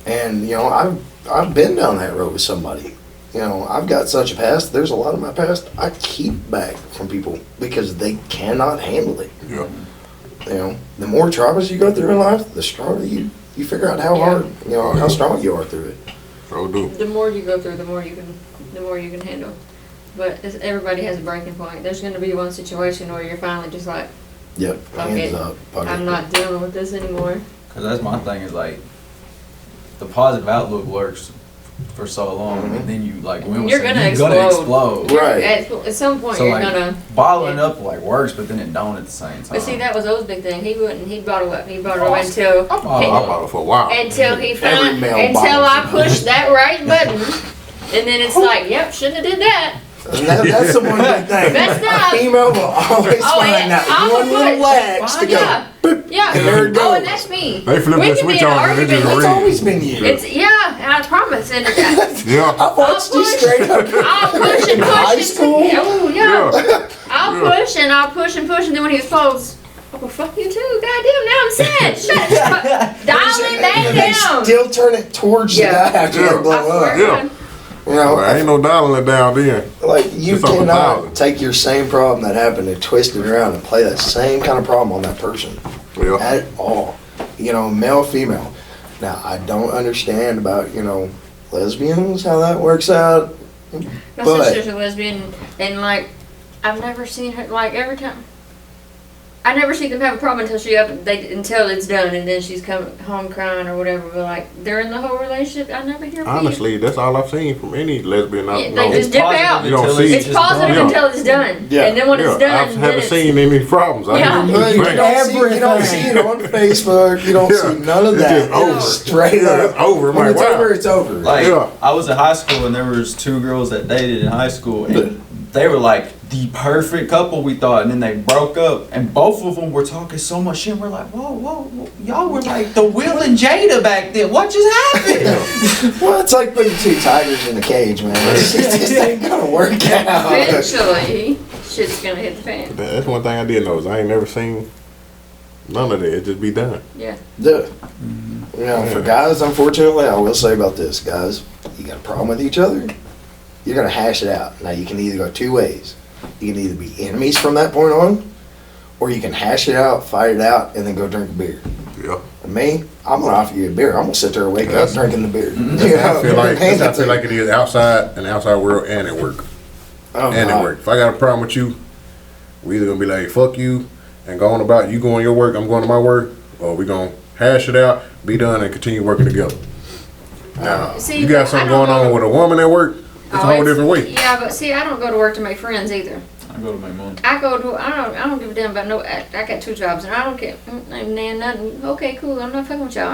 C: And you know, I've been down that road with somebody. You know, I've got such a past. There's a lot of my past I keep back from people because they cannot handle it.
D: Yep.
C: You know, the more traumas you go through in life, the stronger you figure out how hard, you know, how strong you are through it.
D: So do.
E: The more you go through, the more you can handle. But everybody has a breaking point. There's gonna be one situation where you're finally just like,
C: Yep,
E: Fuck
C: hands
E: it.
C: up. Fuck
E: I'm
C: it.
E: not dealing with this anymore.
B: Cause that's my thing is like, the positive outlook works for so long,
C: Mhm.
B: and then you like when we
E: You're
B: say,
E: gonna
B: you're gonna
E: explode.
B: explode.
C: Right.
E: At some point,
B: So
E: you're
B: like
E: gonna.
B: bottling up like works, but then it don't at the same time.
E: But see, that was O's big thing. He'd bottle up. He'd bottle up until
D: I bought it for a while.
E: until he
C: Every
E: found
C: male
E: until I
C: bottles.
E: pushed that right button, and then it's like, yep, shouldn't have did that.
C: And that's the one good thing.
E: Messed
C: A
E: up.
C: female will always
E: Oh,
C: find
E: yeah.
C: that
E: I'm
C: one
E: a
C: little
E: push.
C: wax to go.
E: Yeah, yeah.
C: And there it
E: Oh, and
C: goes.
E: that's me.
D: They flip
E: We
D: that
E: can be
D: switch
E: in an
D: on and it
E: argument.
D: just
C: It's
D: ring.
C: always been you.
E: It's and I promise. And
D: Yeah.
C: I watched you
E: push.
C: straight up
E: I'll push and
C: in
E: push.
C: high
E: and-
C: school.
E: Oh yeah.
D: Yeah.
E: I'll
D: Yeah.
E: push and I'll push and push, and then when he explodes, oh well, fuck you too. Goddamn, now I'm sad. Shut up. Dial it back
C: And they
E: down.
C: still turn it towards
E: Yeah.
C: the guy after
D: Yeah.
C: they blow
E: I swear
C: up.
E: to
D: Yeah.
E: God.
C: You know,
D: Well, ain't no dialing it down then.
C: like you
D: It's over
C: cannot
D: 1,000.
C: take your same problem that happened and twist it around and play that same kind of problem on that person
D: Yeah.
C: at all. You know, male, female. Now I don't understand about, you know, lesbians, how that works out.
E: My
C: But-
E: sister's a lesbian, and like, I've never seen her, like, every time. I never see them have a problem until it's done, and then she's come home crying or whatever. But like, during the whole relationship, I never hear.
D: Honestly, that's all I've seen from any lesbian I
E: Yeah,
D: know.
E: they just dip out.
D: You don't see-
E: It's positive
D: Yeah.
E: until it's done,
C: Yeah.
E: and then when it's done,
D: I
E: then
D: haven't
E: it's,
D: seen any problems. I
E: Yeah.
D: haven't
C: But you
D: seen
C: don't see it on Facebook. You don't
D: Yeah.
C: see none of
D: It's
C: that.
D: just over.
C: Straight
D: Yeah,
C: up.
D: it's over. I'm
C: When
D: like,
C: it's
D: wow.
C: over, it's over.
B: Like
D: Yeah.
B: I was in high school and there was two girls that dated in high school and they were like the perfect couple we thought, and then they broke up and both of them were talking so much shit. We're like, whoa, y'all were like the Will and Jada back then. What just happened?
C: Well, it's like putting two tigers in a cage, man. It just ain't gonna work out.
E: eventually, shit's gonna hit the fan.
D: That's one thing I did know is I ain't never seen none of that. It just be done.
E: Yeah.
C: Duh. You know, for guys, unfortunately, I will say about this, guys, you got a problem with each other, you're gonna hash it out. Now, you can either go two ways. You can either be enemies from that point on, or you can hash it out, fight it out, and then go drink a beer.
D: Yeah.
C: And me, I'm gonna offer you a beer. I'm gonna sit there and wake up
D: That's-
C: drinking the beer.
D: I feel like
C: hand
D: I
C: it
D: feel
C: to
D: like
C: you.
D: it is outside in the outside world and at work.
C: Oh,
D: And at
C: God.
D: work. If I got a problem with you, we either gonna be like, fuck you, and go on about you going your work, I'm going to my work, or we gonna hash it out, be done, and continue working together. Now,
E: See,
D: you got
E: I
D: something
E: don't
D: going on
E: know.
D: with a woman at work, it's a
E: Oh,
D: whole different way.
E: Yeah, but see, I don't go to work to make friends either.
B: I go to my mom.
E: I don't give a damn about no. I got two jobs and I don't care. Nothing. Okay, cool. I'm not fucking with y'all.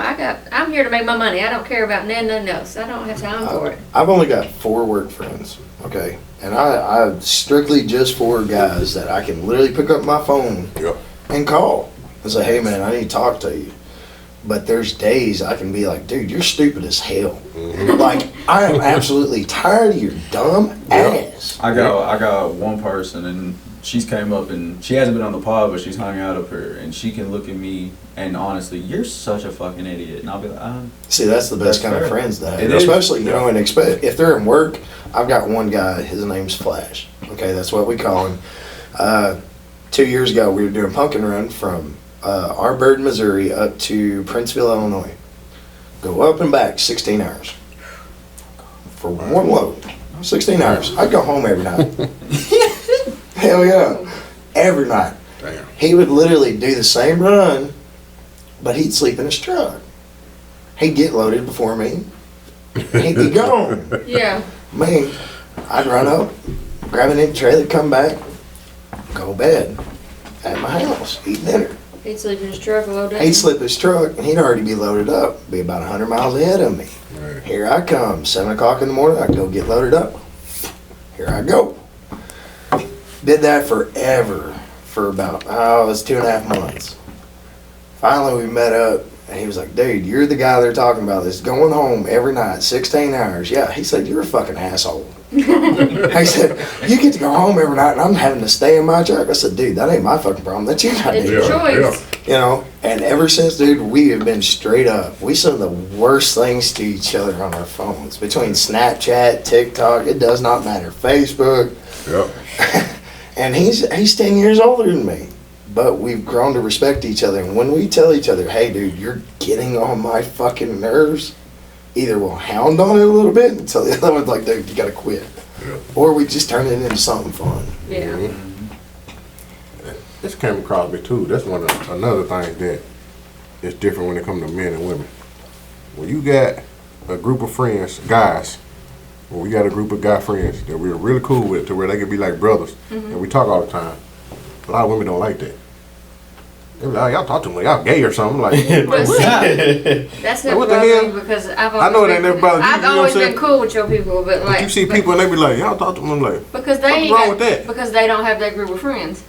E: I'm here to make my money. I don't care about nothing else. I don't have time for it.
C: I've only got 4 work friends, okay? And I strictly just 4 guys that I can literally pick up my phone
D: Yep.
C: and call and say, hey man, I need to talk to you. But there's days I can be like, dude, you're stupid as hell. Like, I am absolutely tired of your dumb ass.
B: I got one person and she's came up and she hasn't been on the pod, but she's hung out up here, and she can look at me and honestly, you're such a fucking idiot, and I'll be like,
C: See, that's the best
B: That's
C: kind of
B: fair.
C: friends to have.
B: It is.
C: Especially, you know, and if they're in work, I've got one guy, his name's Flash. Okay, that's what we call him. 2 years ago, we were doing pumpkin run from Arbird, Missouri up to Princeville, Illinois. Go up and back 16 hours. For one load. 16 hours. I'd go home every night. Hell yeah. Every night.
D: Damn.
C: He would literally do the same run, but he'd sleep in his truck. He'd get loaded before me. He'd be gone.
E: Yeah.
C: Me, I'd run up, grab an empty trailer, come back, go to bed at my house, eat dinner.
E: He'd sleep in his truck a little bit.
C: He'd slip his truck, and he'd already be loaded up, be about 100 miles ahead of me.
D: Right.
C: Here I come, 7 o'clock in the morning, I go get loaded up. Here I go. Did that forever, for about, it was 2.5 months. Finally, we met up, and he was like, dude, you're the guy they're talking about that's going home every night, 16 hours. Yeah, he said, you're a fucking asshole. I said, you get to go home every night, and I'm having to stay in my truck. I said, dude, that ain't my fucking problem. That's your
E: It's
C: goddamn
E: your
C: problem.
E: choice.
C: You know, and ever since, dude, we have been straight up. We said the worst things to each other on our phones. Between Snapchat, TikTok, it does not matter. Facebook.
D: Yep.
C: And he's 10 years older than me. But we've grown to respect each other. And when we tell each other, hey, dude, you're getting on my fucking nerves, either we'll hound on it a little bit until the other one's like, dude, you gotta quit.
D: Yeah.
C: Or we just turn it into something fun.
E: Yeah.
D: This came across me too. That's another thing that is different when it comes to men and women. When you got a group of friends, guys, when we got a group of guy friends that we're really cool with, to where they can be like brothers, and we talk all the time. A lot of women don't like that. They be like, y'all talk to me like y'all gay or something. Like,
E: But see, that's never
D: What the
E: bothered
D: hell?
E: me because I've
D: I know
E: always
D: it ain't never bothered you,
E: I've
D: you know what
E: always
D: I'm
E: been
D: saying?
E: cool with your people, but
D: but
E: like
D: you see people and they be like, y'all talk to me. I'm like,
E: because they
D: what's
E: ain't
D: wrong
E: got-
D: with that?
E: because they don't have that group of friends.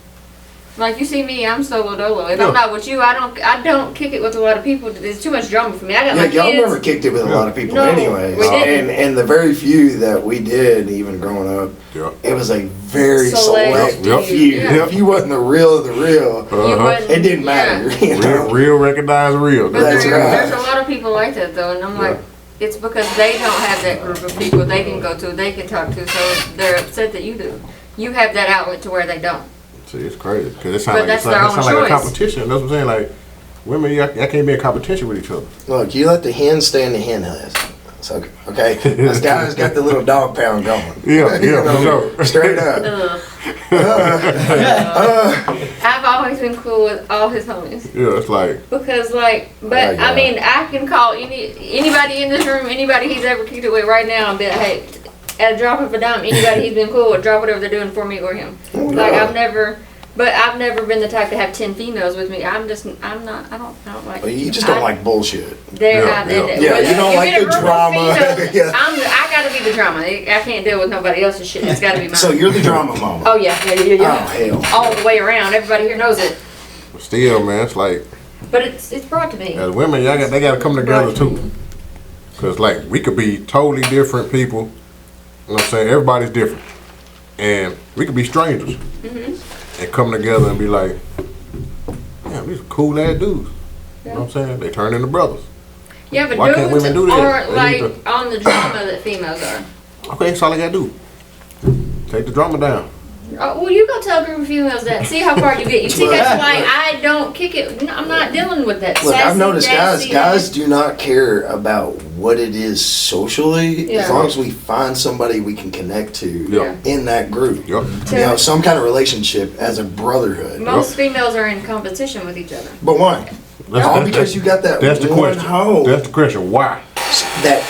E: Like you see me, I'm solo dolo. If
D: Yeah.
E: I'm not with you, I don't kick it with a lot of people. There's too much drama for me. I got
C: Yeah,
E: my
C: y'all
E: kids.
C: never kicked it with a lot of people
E: No,
C: anyways.
E: we didn't.
C: And the very few that we did, even growing up,
D: yeah.
C: it was a very
E: Select
C: select
D: few,
C: few.
E: yeah.
C: If you wasn't the real of the real,
E: You
D: Uh-huh.
E: wouldn't-
C: it didn't matter.
E: Yeah.
C: You know?
D: Real recognize real.
E: But
C: That's
E: there's
C: right.
E: a lot of people like that though, and I'm like, it's because they don't have that group of people they can go to, they can talk to, so they're upset that you do. You have that outlet to where they don't.
D: See, it's crazy because it
E: But
D: sounds
E: that's
D: like,
E: their
D: it
E: own
D: sound like a
E: choice.
D: competition. That's what I'm saying. Like women, y'all can't be in competition with each other.
C: Look, you let the hen stay in the hen house. So, okay, this guy's got the little dog pound going.
D: Yeah,
C: You
D: yeah,
C: know,
D: for sure.
C: straight up.
E: Ugh. I've always been cool with all his homies.
D: Yeah, it's like
E: Because like, but
C: Oh, yeah.
E: I mean, I can call anybody in this room, anybody he's ever kicked it with right now, and be like, hey, at a drop of a dime, anybody he's been cool with, drop whatever they're doing for me or him. Like I've never been the type to have 10 females with me. I don't like.
C: Well, you just don't like bullshit.
E: They're
D: Yeah,
E: not.
D: yeah.
E: They-
C: Yeah,
E: when
C: you don't
E: if
C: like
E: you're in a
C: the
E: group of
C: drama.
E: females,
C: Yeah.
E: I gotta be the drama. I can't deal with nobody else's shit. It's gotta be mine.
C: So you're the drama mama.
E: Oh yeah.
C: Oh, hell.
E: All the way around. Everybody here knows it.
D: still, man. It's like
E: But it's brought to me.
D: as women, they got to come together too. Cause like we could be totally different people. You know what I'm saying? Everybody's different, and we could be strangers and come together and be like, "Damn, these are cool ass dudes." You know what I'm saying? They turn into brothers.
E: Yeah, but
D: Why can't
E: dudes
D: women do that?
E: aren't
D: They
E: like
D: need
E: on the drama that females are.
D: Okay, that's all I gotta do. Take the drama down.
E: Oh, well, you go tell a group of females that. See how far you get. You see, that's why I don't kick it. No, I'm not dealing with that.
C: Look, I've
E: Sassy,
C: noticed
E: sassy,
C: guys do not care about what it is socially, as
E: Yeah.
C: long as we find somebody we can connect to
D: Yeah.
C: in that group.
D: Yep.
C: You know, some kind of relationship as a brotherhood.
E: Most females are in competition with each other.
C: But why? All because you got that
D: That's the
C: one
D: question.
C: hoe
D: That's the question. Why?
C: that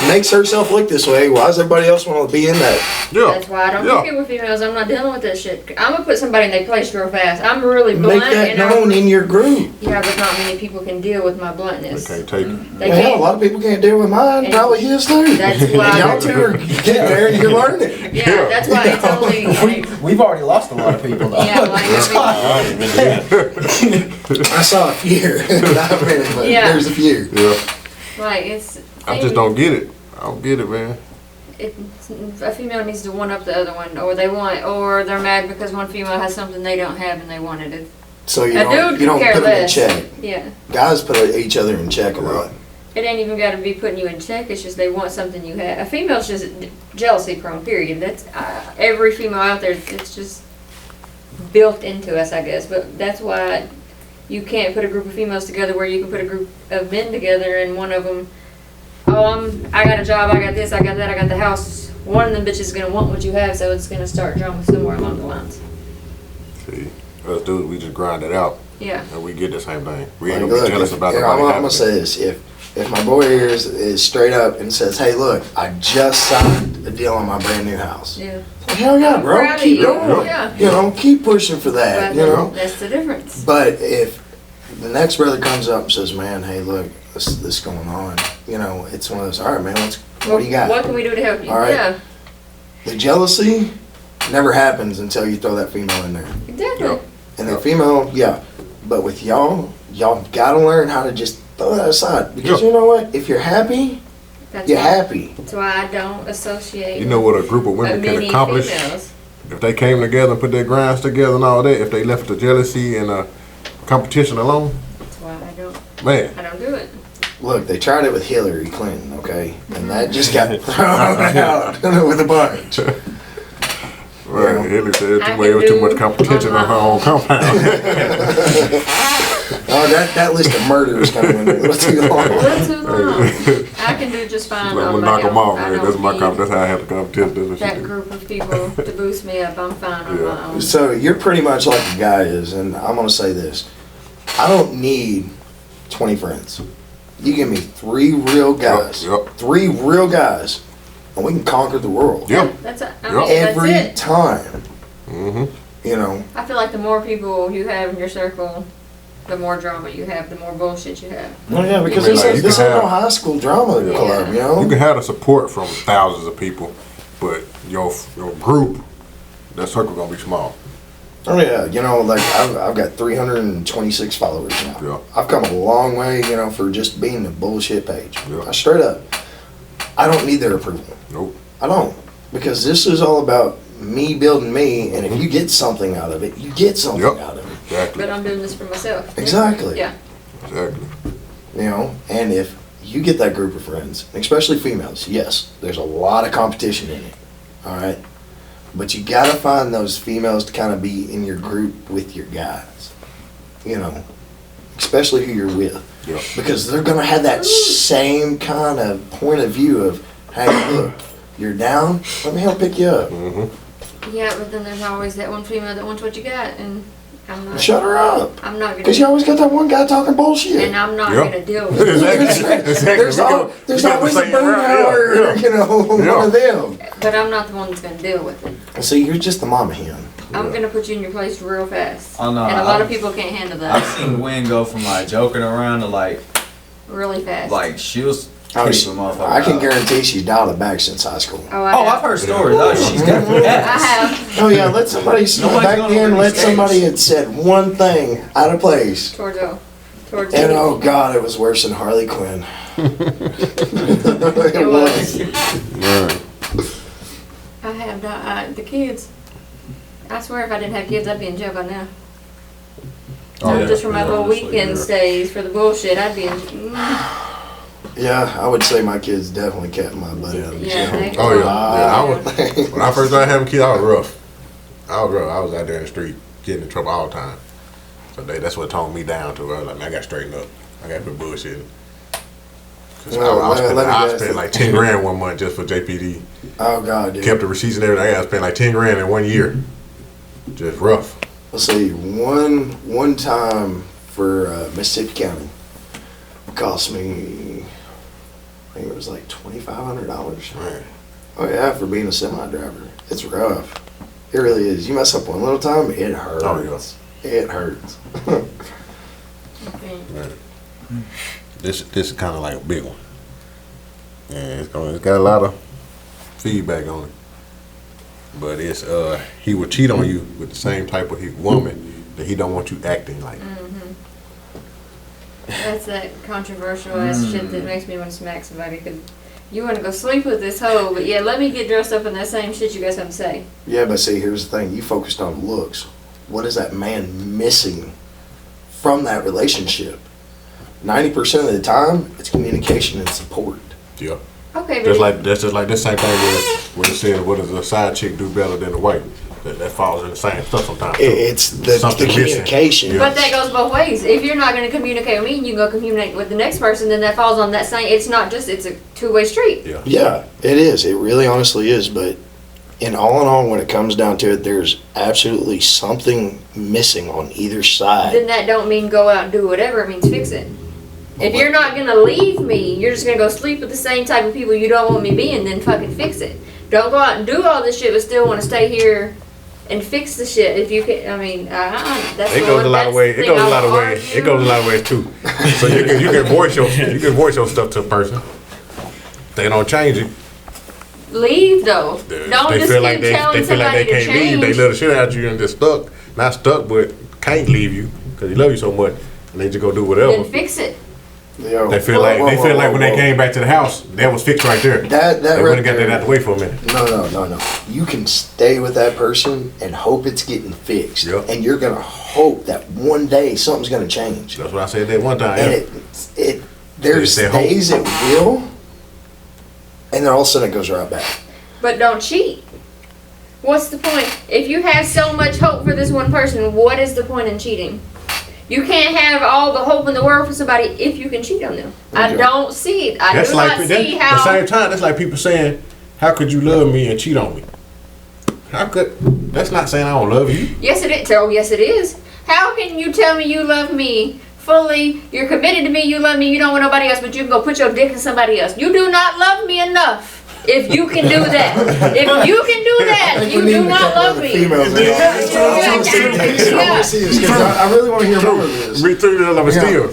C: makes herself look this way. Why does everybody else want to be in that?
D: Yeah.
E: That's why I don't
D: Yeah.
E: kick it with females. I'm not dealing with that shit. I'm gonna put somebody in their place real fast. I'm really blunt,
C: Make that
E: and
C: known in your group.
E: yeah, but not many people can deal with my
D: They
E: bluntness.
D: can't take it.
E: They
C: Well,
E: can't.
C: a lot of people can't deal with mine.
E: And
C: Probably his too.
E: That's
C: And
E: why.
C: y'all two are getting there and you're learning.
E: Yeah, that's why it's only. Like,
B: We've already lost a lot of people though.
E: yeah, like I mean,
C: I saw a few. Not many, but
E: Yeah.
C: there's a few.
D: Yeah.
E: like it's.
D: I just don't get it. I don't get it, man.
E: a female needs to one up the other one, or they're mad because one female has something they don't have and they wanted it.
C: So you
E: A
C: don't,
E: dude
C: you don't
E: can
C: put
E: care
C: them in
E: less.
C: check.
E: Yeah.
C: Guys put each other in check a lot.
E: It ain't even got to be putting you in check. It's just they want something you have. A female's just jealousy prone. Period. That's every female out there. It's just built into us, I guess. But that's why you can't put a group of females together where you can put a group of men together and one of them, I got a job, I got this, I got that, I got the house. One of them bitches is gonna want what you have, so it's gonna start drama somewhere along the lines.
D: See, us dudes, we just grind it out,
E: Yeah.
D: and we get the same thing. We ain't
C: Like,
D: gonna be
C: look,
D: jealous about
C: I'm
D: nobody
C: gonna say this: if my boy here is straight up and says, "Hey, look, I just signed a deal on my brand new house,"
E: Yeah.
C: hell yeah, bro,
E: Proud of
C: keep
E: you.
C: going.
E: Yeah.
C: You know, keep pushing for that.
E: But
C: You know.
E: that's the difference.
C: But if the next brother comes up and says, "Man, hey, look, this going on," you know, it's one of those. All right, man, what do you got?
E: What can we do to help you?
C: All right.
E: Yeah.
C: The jealousy never happens until you throw that female in there.
E: Exactly.
D: Yep.
C: And the female, yeah. But with y'all gotta learn how to just throw that aside. Because
D: Yeah.
C: you know what? If you're happy,
E: That's
C: you're
E: why,
C: happy.
E: That's why I don't associate
D: You know what a group of
E: a
D: women can
E: many
D: accomplish
E: females.
D: if they came together and put their grinds together and all that. If they left the jealousy and competition alone,
E: That's why
D: man.
E: I don't do it.
C: Look, they tried it with Hillary Clinton, okay? And that just got thrown out with a bunch.
D: Right, Hillary said
E: I
D: it was
E: can
D: too much
E: do
D: competition on her own compound.
C: Oh, that list of murders kind of went a little too long.
E: A little too long. I can do just fine.
D: I'm gonna
E: on my
D: knock them
E: own.
D: off,
E: I
D: man.
E: don't
D: That's my
E: need
D: that's how I have the competition. That's what
E: that
D: she do.
E: group of people to boost me up. I'm fine on my own.
C: So you're pretty much like the guy is, and I'm gonna say this. I don't need 20 friends. You give me 3 real guys.
D: Yep.
C: 3 real guys, and we can conquer the world.
D: Yep.
E: That's it. I
D: Yep.
E: mean,
C: Every
E: that's it.
C: time.
D: Mm-hmm.
C: You know,
E: I feel like the more people you have in your circle, the more drama you have, the more bullshit you have.
C: well, yeah, because
D: mean,
C: this
D: like, you
C: ain't
D: can
C: no
D: have-
C: high school drama
E: Yeah.
C: club, you
D: You
C: know?
D: can have the support from thousands of people, but your group, that circle gonna be small.
C: Oh yeah, you know, like I've got 326 followers now.
D: Yeah.
C: I've come a long way, you know, for just being a bullshit page.
D: Yeah.
C: I straight up, I don't need their approval.
D: Nope.
C: I don't, because this is all about me building me, and if you get something out of it, you get something
D: Yep.
C: out of it.
D: Exactly.
E: But I'm doing this for myself.
C: Exactly.
E: Yeah.
D: Exactly.
C: You know, and if you get that group of friends, especially females, yes, there's a lot of competition in it. All right, but you gotta find those females to kind of be in your group with your guys. You know, especially who you're with.
D: Yep.
C: Because they're gonna have that same kind of point of view of, hey, look, you're down, let me help pick you up.
D: Mm-hmm.
E: Yeah, but then there's always that one female that wants what you got, and I'm not.
C: Shut her up.
E: I'm not
C: Because you
E: gonna.
C: always got that one guy talking bullshit.
E: And I'm not
D: Yep.
E: gonna deal with it.
C: There's,
D: We
C: al-
D: got-
C: there's
D: we got the
C: always a
D: same route.
C: burnout,
D: Yeah,
C: you know,
D: Yeah.
C: one of them.
E: But I'm not the one that's gonna deal with it.
C: So you're just the mama hen.
E: I'm gonna put you in your place real fast.
B: Oh, no,
E: And a lot of
B: I've-
E: people can't handle
B: I've
E: that.
B: seen Gwen go from like joking around to
E: Really fast.
B: like she'll
C: Oh,
B: kick
C: she-
B: the motherfucker
C: I can
B: out.
C: guarantee she's dialed it back since high school.
E: Oh, I
B: Oh,
E: have.
B: I've heard stories. Oh, she's got
E: I
B: yes.
E: have.
C: Oh yeah, let somebody
B: Nobody's
C: back
B: gonna
C: then.
B: really
C: Let
B: stay.
C: somebody had said one thing out of place,
E: Towards
C: and oh god, it was worse than Harley Quinn. it was.
D: Right.
E: I have not. The kids. I swear, if I didn't have kids, I'd be in jail by now.
D: Oh, yeah.
E: Just for my
D: Yeah,
E: little
D: honestly,
E: weekend
D: yeah.
E: stays for the bullshit, I'd be in.
C: Yeah, I would say my kids definitely kept my butt out of
E: Yeah,
C: jail.
E: they-
D: Oh yeah. I was,
C: was.
D: when I first started having kids, I was rough. I was out there in the street getting in trouble all the time. So that's what toned me down to. I was like, man, I got to straighten up. I got to quit bullshitting. Cause
C: Well,
D: I
C: let me guess.
D: spent like 10 grand one month just for JPD.
C: Oh god, dude.
D: Kept the receipts and everything. I spent like 10 grand in 1 year. Just rough.
C: Let's see, one time for Mississippi County, it cost me, I think it was like $2,500.
D: Man.
C: Oh yeah, for being a semi driver, it's rough. It really is. You mess up one little time, it hurts.
D: Oh, yeah.
C: It hurts.
D: Man. This is kind of like a big one. And it's got a lot of feedback on it. But it's he will cheat on you with the same type of woman that he don't want you acting like.
E: That's that controversial ass shit that makes me want to smack somebody. 'Cause You want to go sleep with this hoe, but yeah, let me get dressed up in that same shit you guys have to say.
C: Yeah, but see, here's the thing. You focused on looks. What is that man missing from that relationship? 90% of the time, it's communication and support.
D: Yeah.
E: Okay, but
D: That's just like this same thing where it said, what does a side chick do better than a white? That falls in the same stuff sometimes. Too.
C: It's the
D: Something missing.
C: communication.
D: Yeah.
E: But that goes both ways. If you're not going to communicate with me and you go communicate with the next person, then that falls on that same. It's not just, it's a two-way street.
D: Yeah.
C: Yeah, it is. It really honestly is. But in all, when it comes down to it, there's absolutely something missing on either side.
E: Then that don't mean go out and do whatever. It means fix it. If you're not going to leave me, you're just going to go sleep with the same type of people you don't want me being, then fucking fix it. Don't go out and do all this shit but still want to stay here and fix the shit. If you can, I mean, that's
D: It goes a lot of ways. It goes a lot of ways. It goes a lot of ways too. So you can voice your stuff to a person. They don't change it.
E: Leave though. Don't
D: They
E: just
D: feel
E: keep
D: like
E: telling
D: they feel like
E: somebody
D: they
E: to
D: can't leave. They
E: change.
D: love the shit out of you and they're stuck. Not stuck, but can't leave you because they love you so much. And they just go do whatever.
E: Then fix it.
C: Yo,
D: They feel like when they came back to the house, that was fixed right there.
C: That
D: They
C: right
D: wouldn't got that
C: there-
D: out the way for a minute.
C: No. You can stay with that person and hope it's getting fixed.
D: Yeah.
C: And you're gonna hope that one day something's gonna change.
D: That's what I said that one time.
C: And
D: Yeah.
C: there's
D: They say hope.
C: days it will, and then all of a sudden it goes right back.
E: But don't cheat. What's the point? If you have so much hope for this one person, what is the point in cheating? You can't have all the hope in the world for somebody if you can cheat on them. I
C: Okay.
E: don't see it. I
D: That's
E: do
D: like
E: not see how.
D: at the same time. That's like people saying, "How could you love me and cheat on me?" How could? That's not saying I don't love you.
E: Yes, it is. Oh, yes, it is. How can you tell me you love me fully? You're committed to me. You love me. You don't want nobody else, but you can go put your dick in somebody else. You do not love me enough. If you can do that, if you can do that, you do not love me.
C: Females
E: Yeah.
C: I really want to hear more of this.
D: Me too. Then I'm still.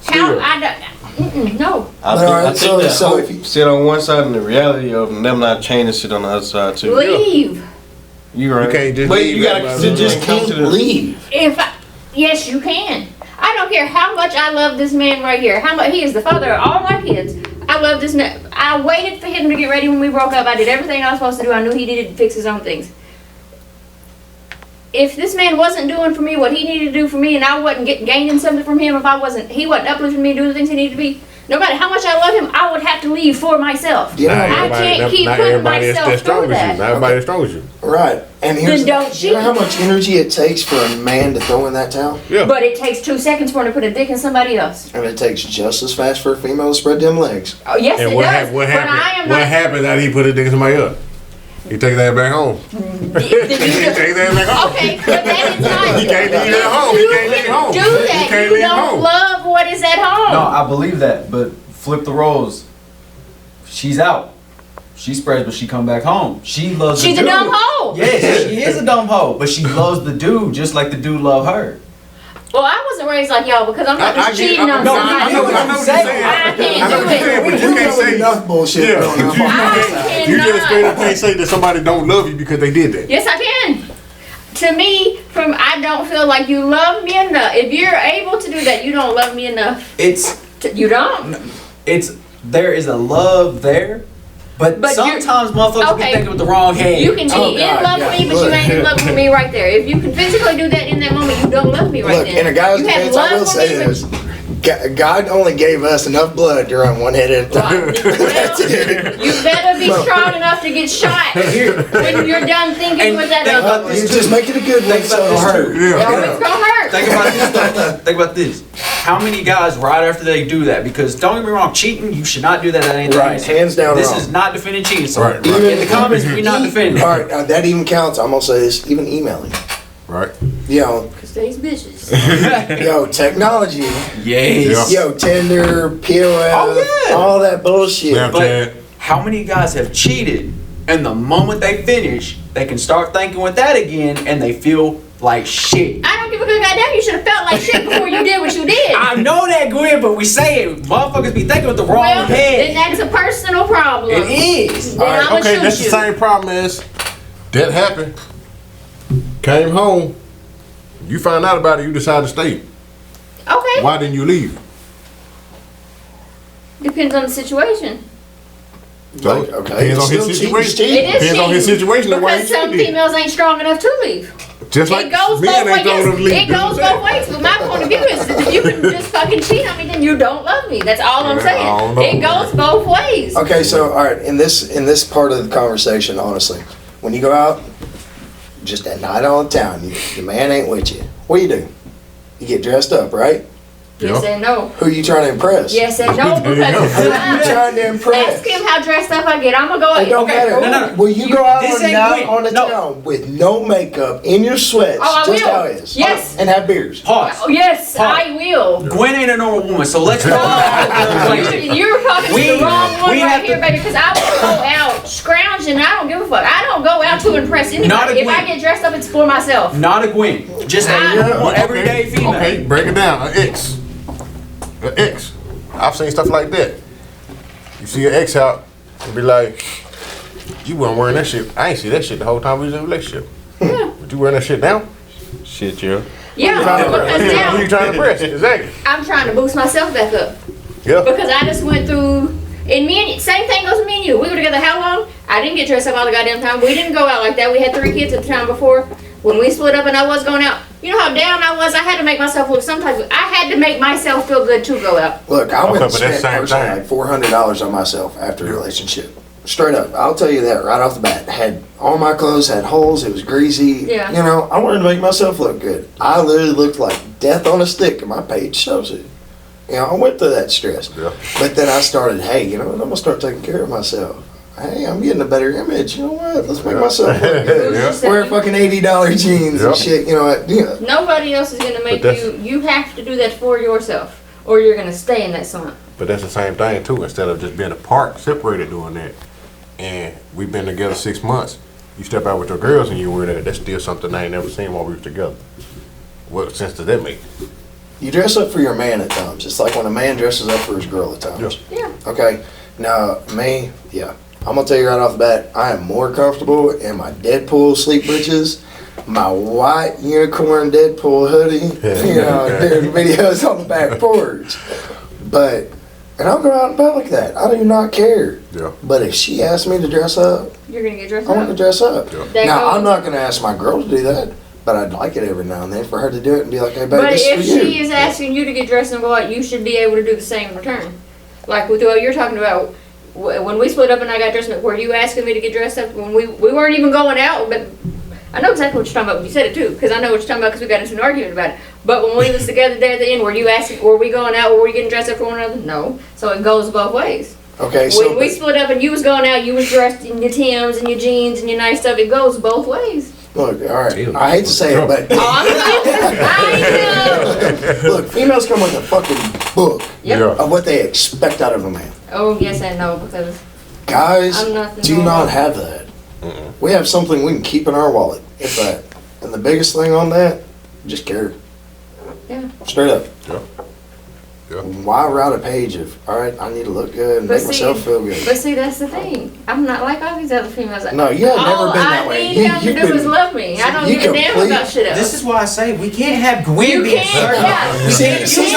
E: How I don't. No.
F: I
C: Alright,
F: think that
C: so
F: hope
C: if you-
F: sit on one side and the reality of them not changing sit on the other side too.
E: Leave.
F: You right.
D: You can't just
F: But
D: leave
F: you gotta
D: everybody.
C: You just
F: come
C: can't
F: to the
C: leave.
E: Yes, you can. I don't care how much I love this man right here. How much he is the father of all my kids. I love this man. I waited for him to get ready when we broke up. I did everything I was supposed to do. I knew he needed to fix his own things. If this man wasn't doing for me what he needed to do for me, and I wasn't gaining something from him, he wasn't uplifting me, doing the things he needed to be. No matter how much I love him, I would have to leave for myself.
C: Yeah.
E: I can't keep
D: not
E: putting
D: everybody
E: myself
D: that's strong
E: through
D: as you.
E: that.
D: Not everybody as strong as you.
C: Right. And here's
E: Then don't
C: you know how
E: cheat.
C: much energy it takes for a man to throw in that towel?
D: Yeah.
E: But it takes 2 seconds for him to put a dick in somebody else.
C: And it takes just as fast for a female to spread them legs.
E: Oh, yes,
D: And
E: it
D: what,
E: does.
D: what
E: but I am
D: happened? What
E: not.
D: happened that he put a dick in somebody else? He take that back home. He take that back home.
E: Okay, but that is not.
D: He can't leave it at home. He
E: You
D: can't leave it
E: can
D: home.
E: do
D: He
E: that.
D: can't
E: You
D: leave it
E: don't
D: home.
E: love what is at home.
B: No, I believe that, but flip the roles. She's out. She spreads, but she come back home. She loves
E: She's
B: the
E: a
B: dude.
E: dumb hoe.
B: Yes, she is a dumb hoe, but she loves the dude just like the dude love her.
E: Well, I wasn't raised like y'all because I'm not
D: I
E: just
D: get-
E: cheating on
B: no,
E: somebody.
B: I know what you're saying.
E: I can't
D: I know
E: do
D: what you're saying,
E: it.
D: but you can't say
C: enough bullshit
D: Yeah,
C: going on.
D: you just straight up can't say that somebody don't love you because they did that.
E: Yes, I can. To me, I don't feel like you love me enough. If you're able to do that, you don't love me enough. You don't.
B: There is a love there, but
E: But you're-
B: sometimes motherfuckers
E: Okay.
B: be thinking with the wrong head.
E: You can be
C: Oh,
E: in
C: God,
E: love
C: yeah,
E: with me, but you
C: look.
E: ain't in love with me right there. If you can physically do that in that moment, you don't love me right
C: Look,
E: then.
C: in a guy's
E: you have
C: defense, I
E: love
C: will
E: for
C: say
E: me, but-
C: this. God only gave us enough blood to run one head at a time. That's it.
E: You better be strong enough to get shot when you're done thinking
B: And
E: with that
B: think
E: other.
B: about
C: You
B: this
C: just
B: too.
C: make it a good one
B: Think
C: so
B: about
C: it'll
B: this
C: hurt.
B: too.
E: Oh, it's gonna hurt.
B: Think about this though. Think about this. How many guys right after they do that? Because don't get me wrong, cheating, you should not do that at anything.
C: Right, hands down
B: This
C: wrong.
B: is not defending cheating. So
D: Right, right.
B: in the comments, we're not defending.
C: All right, that even counts. I'm gonna say this. Even emailing.
D: Right?
C: Yo,
E: Cause these bitches.
C: yo, technology.
B: Yes.
C: Yo, Tinder, POS,
B: Oh, yeah.
C: all that bullshit.
D: Snapchat.
B: But how many guys have cheated, and the moment they finish, they can start thinking with that again, and they feel like shit.
E: I don't give a good goddamn. You should have felt like shit before you did what you did.
B: I know that, Gwen, but we say it. Motherfuckers be thinking with the wrong
E: Well, then
B: head.
E: that's a personal problem.
B: It is.
E: Then I'ma
D: Okay,
E: shoot
D: that's the
E: you.
D: same problem as that happened. Came home. You find out about it. You decide to stay.
E: Okay.
D: Why didn't you leave?
E: Depends on the situation.
D: So,
C: Like, okay,
D: depends
C: it's
D: on his
C: still cheating.
D: situation.
E: It is
D: Depends on his
E: cheating,
D: situation and why
E: because
D: he
E: some
D: cheated.
E: females ain't strong enough to leave.
D: Just like
E: It goes
D: men
E: both
D: ain't
E: ways.
D: throwing them
E: Yes,
D: leave.
E: it goes both ways. But my point of view is, if you can just fucking cheat on me, then you don't love me. That's all I'm
D: Yeah, I
E: saying.
D: don't know.
E: It goes both ways.
C: Okay, so all right, in this part of the conversation, honestly, when you go out, just at night on the town, your man ain't with you. What do? You get dressed up, right?
E: Yes and no.
C: Who you trying to impress?
E: Yes and no,
D: There you go.
E: because
C: Who you trying to impress?
E: ask him how dressed up I get. I'm gonna go.
C: It don't
E: okay,
C: matter.
E: cool.
B: No.
C: Will you go out
B: This ain't
C: now
B: Gwen.
C: on the
B: No.
C: town with no makeup, in your sweats,
E: Oh, I
C: just
E: will.
C: how it is?
E: Yes.
C: And have beers?
B: Pause.
E: Oh, yes,
B: Pause.
E: I will.
B: Gwen ain't a normal woman, so let's go.
E: You're talking to the wrong one
B: we
E: right
B: have
E: here,
B: to-
E: baby, because I will go out scrounging. I don't give a fuck. I don't go out to impress
B: Not
E: anybody.
B: a
E: If I
B: Gwen.
E: get dressed up, it's for myself.
B: Not a Gwen. Just a normal, everyday female.
D: Okay, break it down. An ex. An ex. I've seen stuff like that. You see your ex out and be like, you weren't wearing that shit. I ain't see that shit the whole time we was in a relationship. But you wearing that shit now?
F: Shit, yo.
E: Yeah, because
D: Who
E: now
D: you trying to impress? Exactly.
E: I'm trying to boost myself back up.
D: Yeah.
E: Because I just went through, and me and you, same thing goes with me and you. We were together how long? I didn't get dressed up all the goddamn time. We didn't go out like that. We had 3 kids at the time before. When we split up and I was going out, you know how down I was? I had to make myself look some type of, I had to make myself feel good to go out.
C: Look, I went
D: Okay,
C: and
D: but that's
C: spent
D: the same
C: personally like $400 on myself after a relationship. Straight up, I'll tell you that right off the bat. Had all my clothes had holes. It was greasy.
E: Yeah.
C: You know, I wanted to make myself look good. I literally looked like death on a stick, and my page shows it. You know, I went through that stress.
D: Yeah.
C: But then I started, hey, you know what? I'm gonna start taking care of myself. Hey, I'm getting a better image. You know what? Let's make myself look good.
D: Yeah.
C: Wear fucking $80 jeans
D: Yeah.
C: and shit. You know what? Yeah.
E: Nobody else is going to make
D: But that's-
E: you have to do that for yourself, or you're going to stay in that slump.
D: But that's the same thing too. Instead of just being apart, separated doing that, and we've been together 6 months. You step out with your girls and you wear that. That's still something I ain't never seen while we were together. What sense does that make?
C: You dress up for your man at times. It's like when a man dresses up for his girl at times.
E: Yeah.
C: Okay. Now, me, yeah. I'm gonna tell you right off the bat, I am more comfortable in my Deadpool sleep breeches, my white unicorn Deadpool hoodie, you know, doing videos on the back porch. But, and I'll go out and about like that. I do not care.
D: Yeah.
E: But
C: If she asks me to dress up,
E: You're going to get dressed
C: I want to
E: up.
C: dress up.
D: Yeah.
E: That
C: Now,
E: goes-
C: I'm not gonna ask my girl to do that, but I'd like it every now and then for her to do it and be like, hey, baby,
E: But
C: this
E: if
C: is for
E: she
C: you.
E: is asking you to get dressed and go out, you should be able to do the same in return. Like with what you're talking about, when we split up and I got dressed up, were you asking me to get dressed up when we weren't even going out? But I know exactly what you're talking about when you said it too, because I know what you're talking about because we got into an argument about it. But when we was together there at the end, were you asking, were we going out, were we getting dressed up for one another? No. So it goes both ways.
C: Okay, so
E: When we split up and you was going out, you was dressed in your Timbs and your jeans and your nice stuff. It goes both ways.
C: look, all right, I hate to say it, but
E: Oh, I know.
C: look, females come with a fucking book
E: Yep.
D: Yeah.
C: of what they expect out of a man.
E: Oh, yes and no, because
C: Guys
E: I'm nothing
C: do
E: normal.
C: not have that. We have something we can keep in our wallet, if that. And the biggest thing on that, just care.
E: Yeah.
C: Straight up.
D: Yeah. Yeah.
C: Why write a page of, all right, I need to look good and
E: But
C: make
E: see-
C: myself feel good?
E: But see, that's the thing. I'm not like all these other females.
C: No, you have never been that
E: All
C: way.
E: I need
C: You-
E: him to
C: you've
E: do
C: been-
E: is love me. I don't
C: you
E: give a damn
C: complete-
E: about shit else.
B: This is why I say we can't have Gwen
E: You
B: being
E: can't,
B: certain.
E: yeah.
C: She's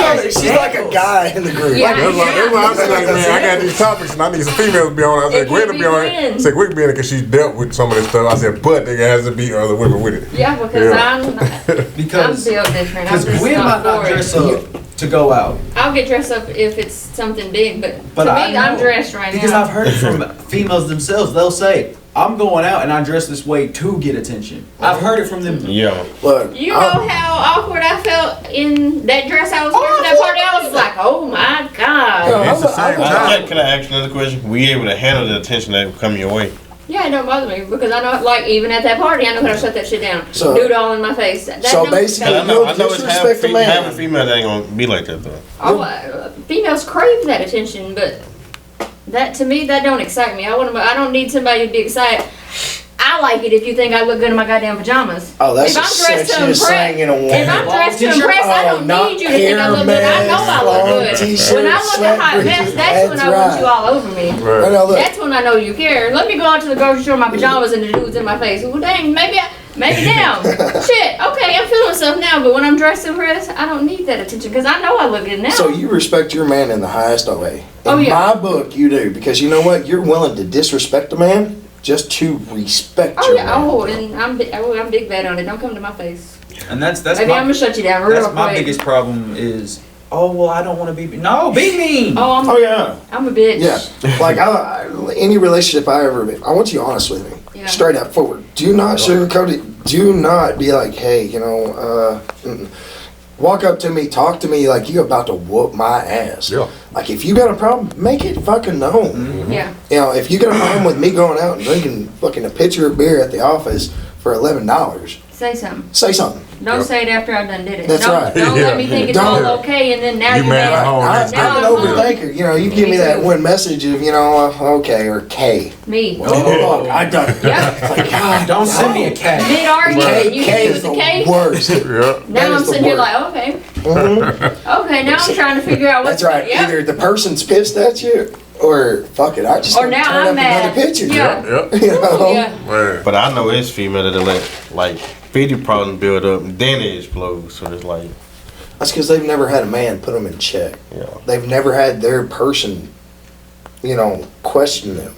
C: like a guy in the group.
E: Yeah.
D: That's why I said, like, man, I got these topics and I need some females to be on it. I said,
E: It
D: Gwen
E: can
D: to
E: be
D: be on it.
E: Gwen.
D: I said, Gwen can be in it because she dealt with some of this stuff. I said, but there has to be other women with it.
E: Yeah, because
D: Yeah.
E: I'm
B: Because
E: built different. I'm
B: because
E: just
B: Gwen
E: not
B: might not
E: for
B: dress
E: it.
B: up to go out.
E: I'll get dressed up if it's something big, but to
B: I
E: me, I'm
B: know,
E: dressed right
B: because
E: now.
B: I've heard it from females themselves. They'll say, "I'm going out and I dress this way to get attention." I've heard it from them.
F: Yo.
C: Look,
E: You know how awkward I felt in that dress I was wearing for that party? I was like, oh my God.
D: It's the same time.
F: Can I ask another question? Were you able to handle the attention that would come your way?
E: Yeah, it don't bother me because I know, like, even at that party, I know how to shut that shit down.
C: So-
E: Do it all in my face. That
C: so
E: don't-
C: basically-
F: I know it's
C: disrespect the man.
F: half a female that ain't gonna be like that though.
E: Females crave that attention, but that to me that don't excite me. I don't need somebody to be excited. I like it if you think I look good in my goddamn pajamas.
C: Oh, that's
E: if
C: the
E: I'm dressed to
C: sexiest thing in a woman.
E: If I'm dressed to
B: T-shirt?
E: impress, I
C: Oh,
E: don't
C: not
E: need you to think I look good. I know I look
C: long
E: good.
C: t-shirts,
E: When I look a
C: sweat
E: hot mess,
C: breeches,
E: that's when I
C: that's
E: want you
C: right.
E: all over me.
C: I know, look,
E: That's when I know you care. Let me go out to the grocery store in my pajamas and the dudes in my face. Well, dang, maybe Maybe now. Shit. Okay, I'm feeling myself now, but when I'm dressed and pressed, I don't need that attention because I know I look good now.
C: So you respect your man in the highest way. In
E: Oh, yeah.
C: my book, you do, because you know what? You're willing to disrespect a man just to respect
E: Oh
C: your
E: yeah.
C: man.
E: Oh, and I'm big bad on it. Don't come to my face.
B: And that's
E: Maybe I'm gonna shut you down real
B: that's
E: quick.
B: my biggest problem is, oh well, I don't want to be. No, be mean.
C: Oh yeah.
E: I'm a bitch.
C: Yeah, like any relationship I want you honest with me,
E: Yeah.
C: straight up forward. Do not sugarcoat it. Do not be like, hey, walk up to me, talk to me like you about to whoop my ass.
D: Yeah.
C: Like if you got a problem, make it fucking known.
E: Yeah.
C: You know, if you got a problem with me going out and drinking fucking a pitcher of beer at the office for $11,
E: Say something.
C: say something.
E: Don't say it after I done did it.
C: That's
E: don't,
C: right.
E: Don't let me think it's
C: Don't.
E: all okay, and then now
D: You
E: you're
D: mad
E: mad.
D: at home.
C: I,
D: next
E: now
C: I'm
D: time.
C: an overthinker. You know, you give me that one message of, okay, or K.
E: Me.
C: Oh, fuck, I done.
E: Yeah.
C: Like, God,
B: Don't send me a cat.
E: Mid argument, you
C: K
E: use
C: is
E: the
C: the
E: K.
C: worst.
D: Yeah.
C: That
E: Now I'm
C: is the
E: sitting here
C: worst.
E: like, okay,
C: Mhm.
E: okay. Now I'm trying to figure out what's
C: That's right.
E: Yeah.
C: Either the person's pissed at you, or fuck it, I just
E: Or
C: gonna
E: now
C: turn
E: I'm
C: up
E: mad.
C: another picture.
E: Yeah.
D: Yeah.
C: You know?
E: Yeah.
D: Man.
F: But I know it's female that let like 50 problems build up and then it explodes. So it's like,
C: That's because they've never had a man put them in check.
F: yeah.
C: They've never had their person, question them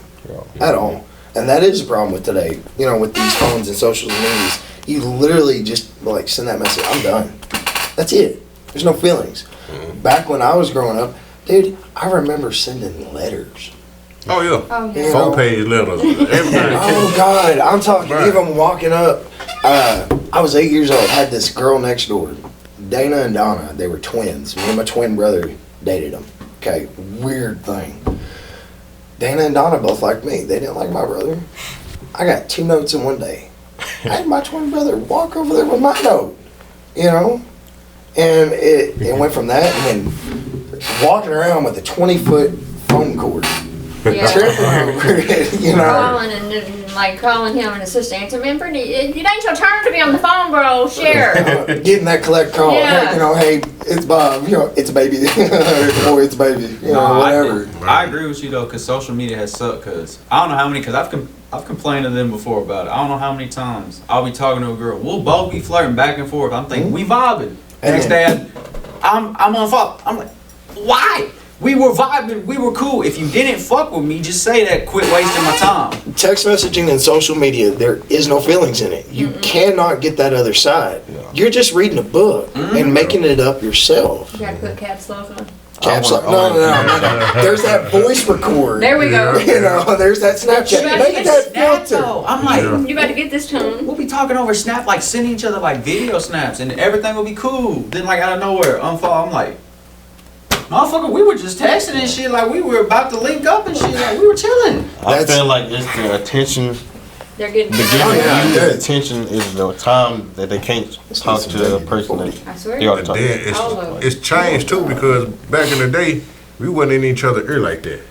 C: at all. And that is a problem with today. With these phones and social medias, you literally just like send that message. I'm done. That's it. There's no feelings. Back when I was growing up, dude, I remember sending letters.
D: Oh yeah.
E: Oh
C: You
E: yeah.
C: know?
D: 4-page letters. Everything.
C: Oh God, I'm talking
D: Right.
C: even walking up. I was 8 years old. Had this girl next door, Dana and Donna. They were twins. Me and my twin brother dated them. Okay, weird thing. Dana and Donna both liked me. They didn't like my brother. I got 2 notes in one day. I had my twin brother walk over there with my note. And it went from that and then walking around with a 20-foot phone cord.
E: Yeah.
C: Tripping over it,
E: Calling and like calling him and his sister answering. Man, Brittany, it ain't your turn to be on the phone, bro. Share.
C: Getting that collect call.
E: Yeah.
C: Hey, it's Bob. It's a baby. Or it's a baby. Whatever.
B: I agree with you though, cause social media has sucked. Cause I don't know how many. Cause I've complained to them before about it. I don't know how many times I'll be talking to a girl. We'll both be flirting back and forth. I'm thinking we vibing.
C: And
B: Next day, I'm on fuck. I'm like, why? We were vibing. We were cool. If you didn't fuck with me, just say that. Quit wasting my time.
C: Text messaging and social media, there is no feelings in it. You cannot get that other side. You're just reading a book and making it up yourself.
E: You gotta put caps lock on.
C: Caps lock. No. There's that voice record.
E: There we go.
C: There's that Snapchat.
E: Yeah.
C: Make that
B: Snap
C: filter.
B: though. I'm like,
E: You better get this tone.
B: we'll be talking over Snap, like sending each other like video snaps, and everything will be cool. Then like out of nowhere, unfollow. I'm like, motherfucker, we were just texting and shit. Like we were about to link up and shit. Like we were chilling.
F: I
C: That's-
F: feel like it's the attention.
E: They're getting.
F: The giving
C: Oh, yeah,
F: you
C: it is.
F: attention is the time that they can't talk to a person that
E: I swear.
F: they ought to
D: And
F: talk to.
D: then
E: All of it.
D: it's changed too because back in the day we wasn't in each other's ear like that.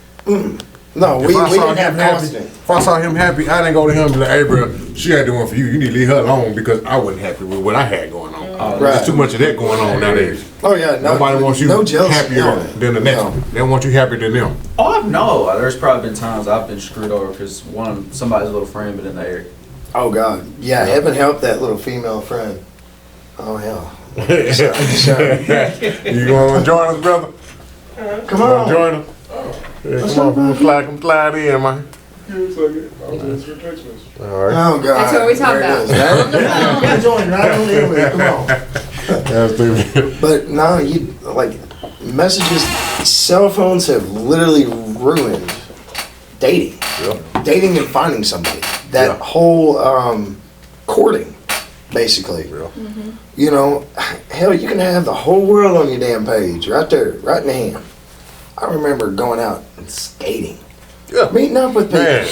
C: No,
D: If
C: we
D: I saw
C: didn't
D: him
C: have
D: happy,
C: constant.
D: if I saw him happy, I didn't go to him and be like, "Hey, bro, she had the one for you. You need to leave her alone because I wasn't happy with what I had going on."
C: Right.
D: There's too much of that going on nowadays.
C: Oh yeah, no,
D: Nobody wants you
C: no jealousy.
D: happier than the next
C: No.
D: one. They want you happier than them.
B: Oh no, there's probably been times I've been screwed over because somebody's little friend been in there.
C: Oh God, yeah, heaven help that little female friend. Oh hell. Sorry.
D: You gonna join us, brother?
C: Come
D: You
C: on.
D: gonna join us? Yeah, come slide in, man. All right.
C: Oh God.
E: That's what we talk
C: There it
E: about.
C: is.
E: On the phone.
C: Yeah, join right on in with it. Come on.
D: That's stupid.
C: But no, you like messages. Cell phones have literally ruined dating, dating and finding somebody. That
D: Yeah.
C: whole courting, basically.
D: Yeah.
C: Hell, you can have the whole world on your damn page, right there, right in the hand. I remember going out and skating,
D: Yeah.
C: meeting up with people,
D: Man,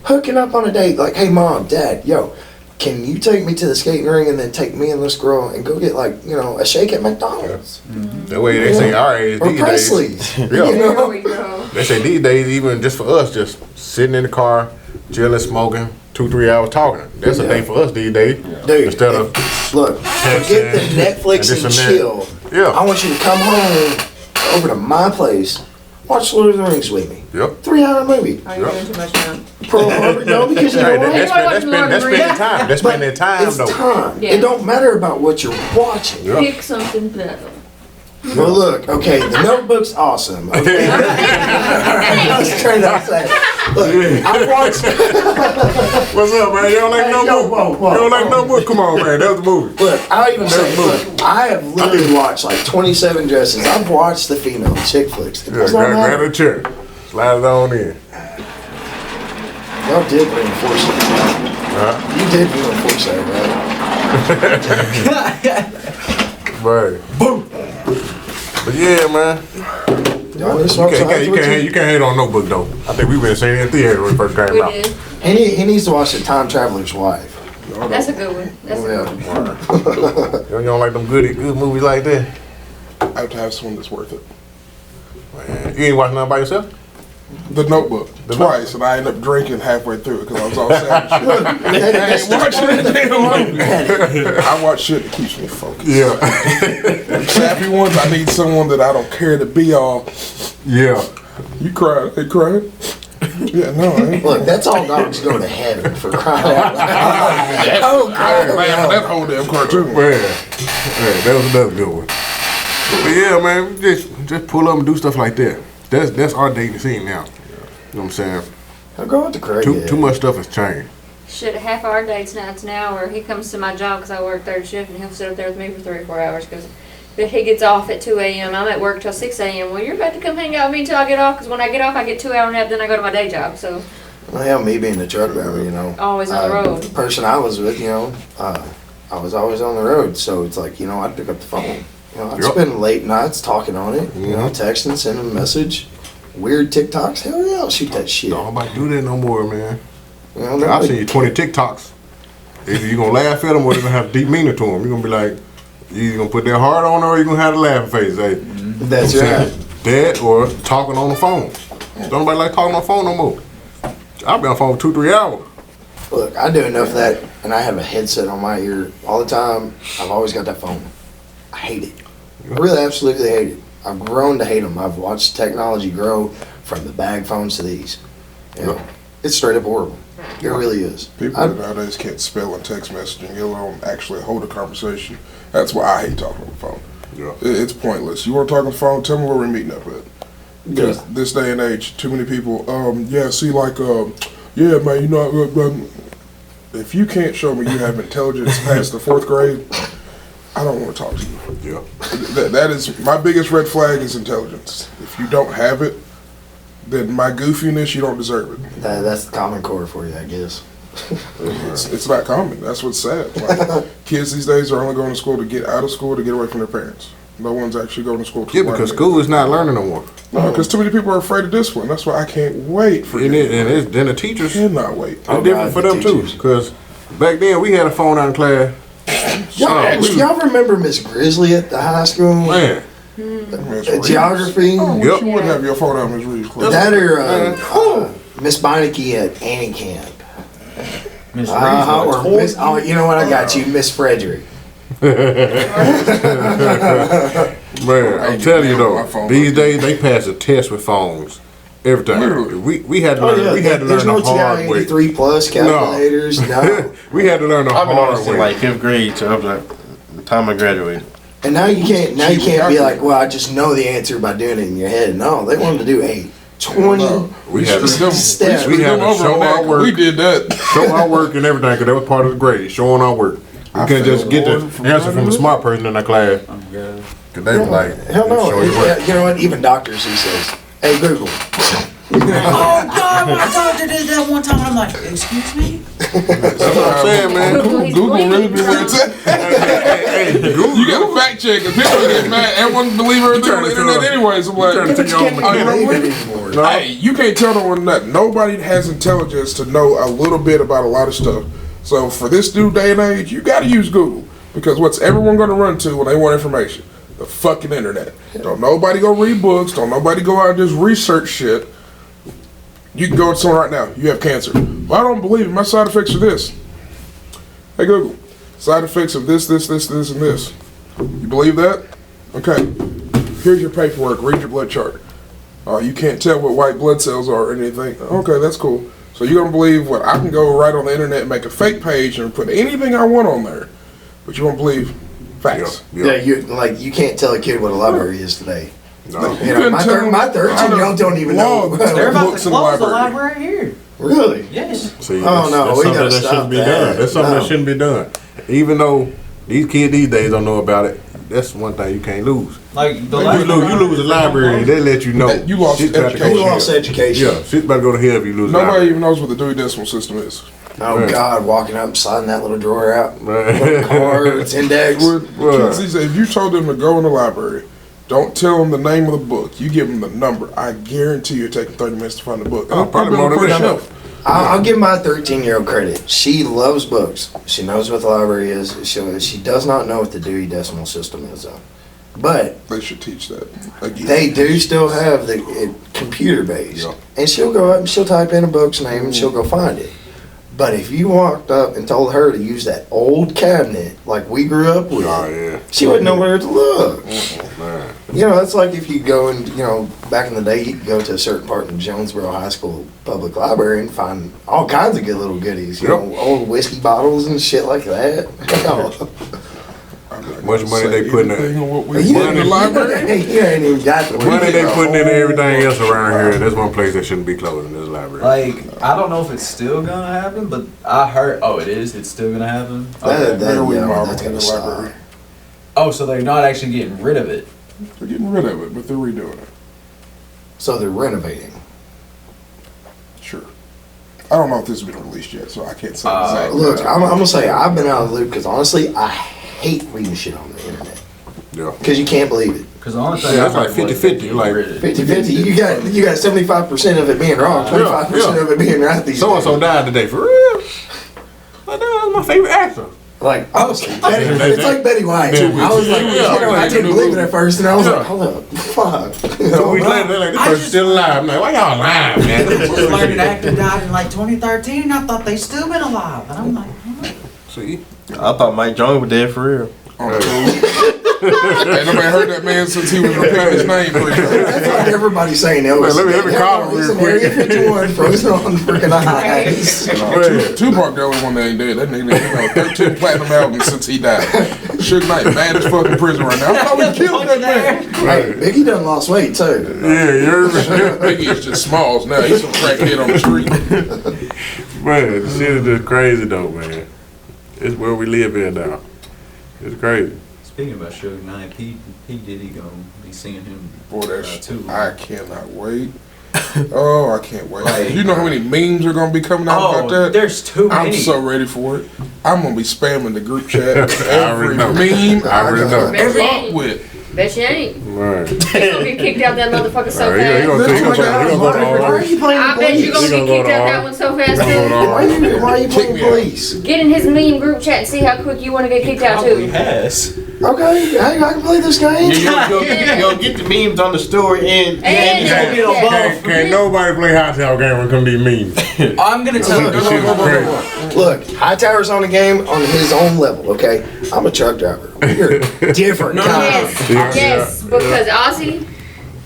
C: hooking up on a date. Like, hey, mom, dad, yo, can you take me to the skating ring and then take me and this girl and go get a shake at McDonald's
D: that way they say our age
C: or
D: these
C: Presley's?
D: days.
C: You
D: Yeah.
E: There
C: know?
E: we go.
D: They say these days, even just for us, just sitting in the car, chilling, smoking, 2-3 hours talking. That's a day for us these days.
C: Dude,
D: Instead of
C: look, forget the Netflix
D: and this
C: and
D: and that.
C: chill.
D: Yeah.
C: I want you to come home over to my place. I Watch Lord of the Rings with me.
D: Yep.
C: 3-hour movie.
E: Oh, you're doing too much now.
C: Pearl Harbor, no, because you know what?
D: That's spending time. That's spending time,
C: It's
D: though.
C: time.
E: Yeah.
C: It don't matter about what you're watching.
D: Yeah.
E: Pick something better.
C: Well, look, okay, The Notebook's awesome. Okay. I was trying to say, look, I watched.
D: What's up, man? You don't like
C: Hey,
D: no
C: yo,
D: book?
C: whoa, whoa,
D: You don't like
C: whoa.
D: no book? Come on, man. That was the movie.
C: Look, I'll even say, look, I have literally watched like 27 dresses. I've watched the female chick flicks. It
D: Yeah,
C: does not
D: grab
C: matter.
D: a chair. Slide it on in.
C: Y'all did reinforce it. You did reinforce that,
D: Right. Boom. But yeah, man.
C: right? Y'all need to
D: You
C: smoke some
D: can't hate on no book, though. I think we been saying it in theater when it first came
E: We
D: out.
E: did.
C: He needs to watch The Time Traveler's Wife.
E: That's a good one. That's a good one.
D: You don't like them good movies like that?
G: I have to have someone that's worth it.
D: Man, you ain't watching nothing by yourself?
G: The Notebook twice, and I ended up drinking halfway through it because I was all savage. I ain't watching the damn movie. I watch shit that keeps me focused.
D: Yeah.
G: Sappy ones, I need someone that I don't care to be all.
D: Yeah.
G: You cried? They cried? Yeah, no, I ain't.
C: Look, that's all dogs go to heaven for crying out loud.
G: I ain't laughing at that whole damn cartoon.
D: Man, that was another good one. But yeah, man, just pull up and do stuff like that. That's our dating scene now. You know what I'm saying?
C: I'll go with the Craig.
D: Too much stuff has changed.
E: Shit, half our dates now, it's an hour. He comes to my job because I work third shift, and he'll sit up there with me for 3 or 4 hours because he gets off at 2 a.m. I'm at work till 6 a.m. Well, you're about to come hang out with me until I get off because when I get off, I get 2 hour nap, then I go to my day job. So
C: Well, me being the truck driver, you know.
E: always on the road.
C: The person I was with, you know, I was always on the road. So it's like, you know, I'd pick up the phone. You know, I'd
D: Yep.
C: spend late nights talking on it, you know, texting, sending a message. Weird TikToks, hell yeah, I'll shoot that shit.
D: Don't nobody do that no more, man.
C: You know,
D: I've
C: nobody-
D: seen you 20 TikToks. Either you gonna laugh at them or they're gonna have deep meaning to them. You're gonna be like, you either gonna put that heart on or you gonna have a laughing face. Hey,
C: That's right.
D: that or talking on the phone. Don't nobody like talking on the phone no more. I'll be on the phone for 2-3 hours.
C: Look, I do enough of that, and I have a headset on my ear all the time. I've always got that phone. I hate it. I really absolutely hate it. I've grown to hate them. I've watched technology grow from the bag phones to these. You know, it's straight up horrible. It really is.
G: People nowadays can't spell and text messaging, let alone actually hold a conversation. That's why I hate talking on the phone.
D: Yeah.
G: It's pointless. You want to talk on the phone? Tell me where we're meeting up at. Because this day and age, too many people. Yeah, man. You know, if you can't show me you have intelligence past the 4th grade, I don't want to talk to you.
D: Yeah.
G: That is my biggest red flag is intelligence. If you don't have it, then my goofiness, you don't deserve it.
C: That's the common core for you, I guess.
G: It's not common. That's what's sad. Like, kids these days are only going to school to get out of school to get away from their parents. No one's actually going to school to
D: Yeah,
G: learn
D: because
G: anything.
D: school is not learning no more.
G: No, because too many people are afraid of discipline. That's why I can't wait for
D: And
G: it.
D: then the teachers, it's
G: Cannot wait.
C: Oh,
D: different
C: God,
D: for
C: the
D: them too.
C: teachers.
D: Because back then we had a phone out in class.
C: Y'all remember Miss Grizzly at the high school?
D: Man,
C: Geography?
G: Oh,
D: Yep.
G: you wouldn't have your phone out, Ms. Reed's class.
C: That or Miss Beinecke at Annie Camp.
B: Miss
C: Or Miss, oh, you know what? I got you, Miss Frederick.
D: man, I'm telling you
G: my
D: though,
G: phone
D: these
G: like
D: days they pass a test with phones. Everything.
G: Literally.
D: We had to
C: Oh
D: learn.
C: yeah,
D: We had to
C: there's
D: learn
C: no
D: the hard way.
C: TI-83 plus calculators. No.
D: We had to learn the
F: I've been on
D: hard
F: this in
D: way.
F: like 5th grade, so I was like, the time I graduated.
C: And now you can't. Now you can't be like, well, I just know the answer by doing it in your head. No, they wanted to do a 20.
D: We had
G: Screwed them-
D: to
C: Step.
D: we had to
G: over
D: show
G: on that,
D: our
G: 'cause
D: work.
G: We did that.
D: show our work and everything, because that was part of the grade, showing our work. We couldn't just get the answer from the smart person in our class. Because they were like,
C: Hell no.
D: show your work.
C: You know what? Even doctors, he says, hey, Google.
B: Oh God! When I doctor did that one time, I'm like, excuse me.
D: That's what I'm saying, man.
G: Google really be where it's at.
D: Hey, Google.
G: You got to fact check it. People get mad. Everyone believe everything on the internet anyways. I'm like,
D: trying to take your own
G: oh, you know what?
C: anymore.
D: No.
G: Hey, you can't tell no one that nobody has intelligence to know a little bit about a lot of stuff. So for this new day and age, you got to use Google because what's everyone going to run to when they want information? The fucking internet. Don't nobody go read books. Don't nobody go out and just research shit. You can go to someone right now. You have cancer. Well, I don't believe it. My side effects are this. Hey Google, side effects of this, and this. You believe that? Okay. Here's your paperwork. Read your blood chart. You can't tell what white blood cells are or anything. Okay, that's cool. So you're gonna believe what I can go right on the internet and make a fake page and put anything I want on there, but you won't believe facts.
C: Yeah, you can't tell a kid what a library is today.
D: No.
C: You know, my 13-year-old don't even know.
B: They're about to
G: Books in the
B: close the
G: library.
B: library here.
C: Really?
B: Yes.
D: See,
C: Oh, no,
D: that's
C: we
D: something
C: gotta
D: that
C: stop
D: shouldn't be
C: that.
D: done. That's something
C: No.
D: that shouldn't be done. Even though these kids these days don't know about it, that's one thing you can't lose.
B: Like the
D: You lose a library, they let you know.
G: You lost
D: shit's about to go
G: education.
C: You
D: to
C: lost
D: hell.
C: education.
D: Yeah, shit's about to go to hell if you lose a
G: Nobody
D: library.
G: even knows what the Dewey Decimal System is.
C: Oh
D: Right.
C: God, walking up, sliding that little drawer out,
D: Right.
C: cards, index.
G: Kids these days, if you told them to go in the library, don't tell them the name of the book. You give them the number. I guarantee you, taking 30 minutes to find the book.
D: Oh, probably
G: It'll be on
D: more
G: the
D: than
G: first
D: that.
G: shelf.
C: I'll give my 13-year-old credit. She loves books. She knows what the library is. She does not know what the Dewey Decimal System is, though. But
G: They should teach that. Again.
C: they do still have the computer based,
D: Yeah.
C: and she'll go up and she'll type in a book's name and she'll go find it. But if you walked up and told her to use that old cabinet like we grew up with,
D: Oh, yeah.
C: she wouldn't know where to look.
D: Man.
C: You know, it's like if you go and, you know, back in the day, you could go to a certain part in Jonesboro High School public library and find all kinds of good little goodies. You know, old whiskey bottles and shit like that.
D: Much money they putting
G: Anything
D: in.
G: on what we
C: You
G: want in the
C: ain't-
G: library.
C: you ain't even got
D: The money they putting into everything else around here, that's one place that shouldn't be closing, this library.
B: Like, I don't know if it's still gonna happen, but I heard. Oh, it is. It's still gonna happen. Okay.
C: That's
G: remodeling
C: gonna
G: the
C: stop.
G: library.
B: Oh, so they're not actually getting rid of it.
G: They're getting rid of it, but they're redoing it.
C: So they're renovating.
G: Sure. I don't know if this has been released yet, so I can't say exactly.
C: Look, I'm gonna say I've been out of the loop because honestly, I hate reading shit on the internet
D: Yeah.
C: because you can't believe it.
B: Because the only thing
D: Yeah,
B: I
D: it's like
B: heard was
D: 50-50,
B: they getting
D: like
B: rid of it.
C: 50-50, you got 75% of it being wrong, 25% of it being right these
D: So and so
C: days.
D: died today, for real? Like, that's my favorite actor.
C: Like, honestly, it's like Betty White.
D: Yeah.
C: I was like,
D: Yeah.
C: you know, I didn't believe it at first, and I was like, hold up, fuck. You
D: 2
C: know,
D: weeks later, they're like, this person's still alive. I'm like, why y'all lying, man?
H: Just learned an actor died in like 2013. I thought they still been alive, and I'm like,
D: See?
F: I thought Mike Jones was dead for real.
G: Ain't nobody heard that man since he was repeating his name.
C: That's like everybody saying Elvis.
D: Let me call him
C: He's
D: real
C: in Area
D: quick.
C: 51, frozen on freaking eyes.
D: Man.
G: Tupac the only one that ain't dead. That nigga, 13 platinum albums since he died. Suge Knight bad as fucking prison right now. I thought we killed that man.
C: Hey, Biggie done lost weight too.
D: Yeah, you're
G: Biggie is just smalls now. He's some crackhead on the street.
D: Man, the shit is just crazy though, man. It's where we live here now. It's crazy.
B: Speaking about Suge Knight, P Diddy gonna be seeing him
G: Boy, that
B: too.
G: I cannot wait. Oh, I can't wait.
B: Like-
G: You know how many memes are gonna be coming out about
B: Oh,
G: that?
B: there's too
G: I'm
B: many.
G: so ready for it. I'm gonna be spamming the group chat with
D: I already
G: every
D: know.
G: meme
D: I already know.
G: can come up with.
E: Bet you ain't.
D: Right.
E: He's gonna get kicked out that motherfucker so
D: Right,
E: fast.
D: he gonna go to
H: why are you playing
E: I
H: the
E: bet you
H: police?
E: gonna
D: He
E: get
D: gonna go
E: kicked
D: to
E: out
D: all-
E: that one so fast
D: He gonna go
E: too.
D: to all-
C: Why are you playing
G: me out.
C: police?
E: Get in his meme group chat and see how quick you wanna get kicked out
B: Probably
E: too.
B: has.
C: Okay, hey, I can play this game.
F: You'll get the memes on the story and
E: And
B: Can't get on both.
D: Can't nobody play hot towel game when it come to these memes.
B: I'm gonna tell you.
D: This shit is crazy.
C: Look, Hightower's on the game on his own level, okay? I'm a truck driver. You're different.
E: Yes,
D: Yeah.
E: yes, because Ozzy,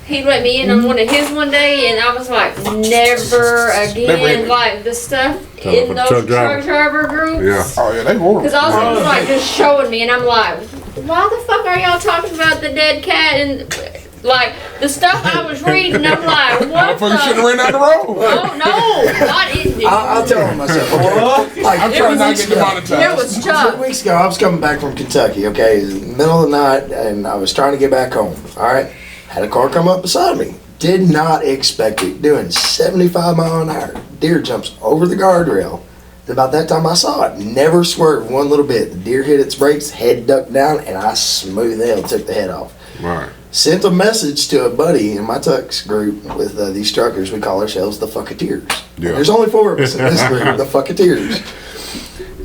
E: he let me in on one of his one day, and I was like, never again. Like the stuff in
D: for
E: those
D: truck
E: truck
D: drivers.
E: driver groups.
D: Yeah.
G: Oh yeah, they horrible.
E: Because Ozzy was like just showing me, and I'm like, why the fuck are y'all talking about the dead cat and like the stuff I was reading? I'm like, what
G: Motherfucker should have
E: the?
G: ran out the road.
E: Oh no, not in
C: I'll tell him myself, okay? Like,
G: I'm trying not to get demonetized.
E: There was
C: 3
E: Chuck.
C: weeks ago, I was coming back from Kentucky, okay? It was the middle of the night, and I was trying to get back home, all right? Had a car come up beside me. Did not expect it. Doing 75 mile an hour. Deer jumps over the guardrail. About that time I saw it. Never swerved one little bit. The deer hit its brakes, head ducked down, and I smooth hell took the head off.
D: Right.
C: Sent a message to a buddy in my Tux group with these truckers. We call ourselves the Fucketeers.
D: Yeah.
C: There's only 4 of us in this group, the Fucketeers.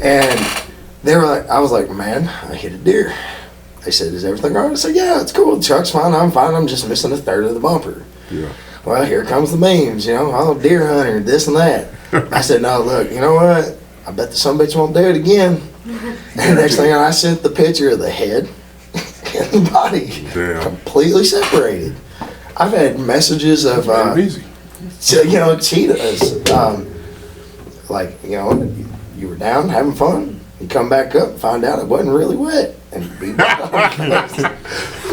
C: And they were like, I was like, man, I hit a deer. They said, is everything all right? I said, yeah, it's cool. The truck's fine. I'm fine. I'm just missing a third of the bumper.
D: Yeah.
C: Well, here comes the memes, you know, oh, deer hunter, this and that. I said, no, look, you know what? I bet the some bitch won't do it again. And next thing I sent the picture of the head and the body
D: Damn.
C: completely separated. I've had messages of,
G: Made it easy.
C: cheetahs. Like, you were down having fun. You come back up and find out it wasn't really wet. And be back on.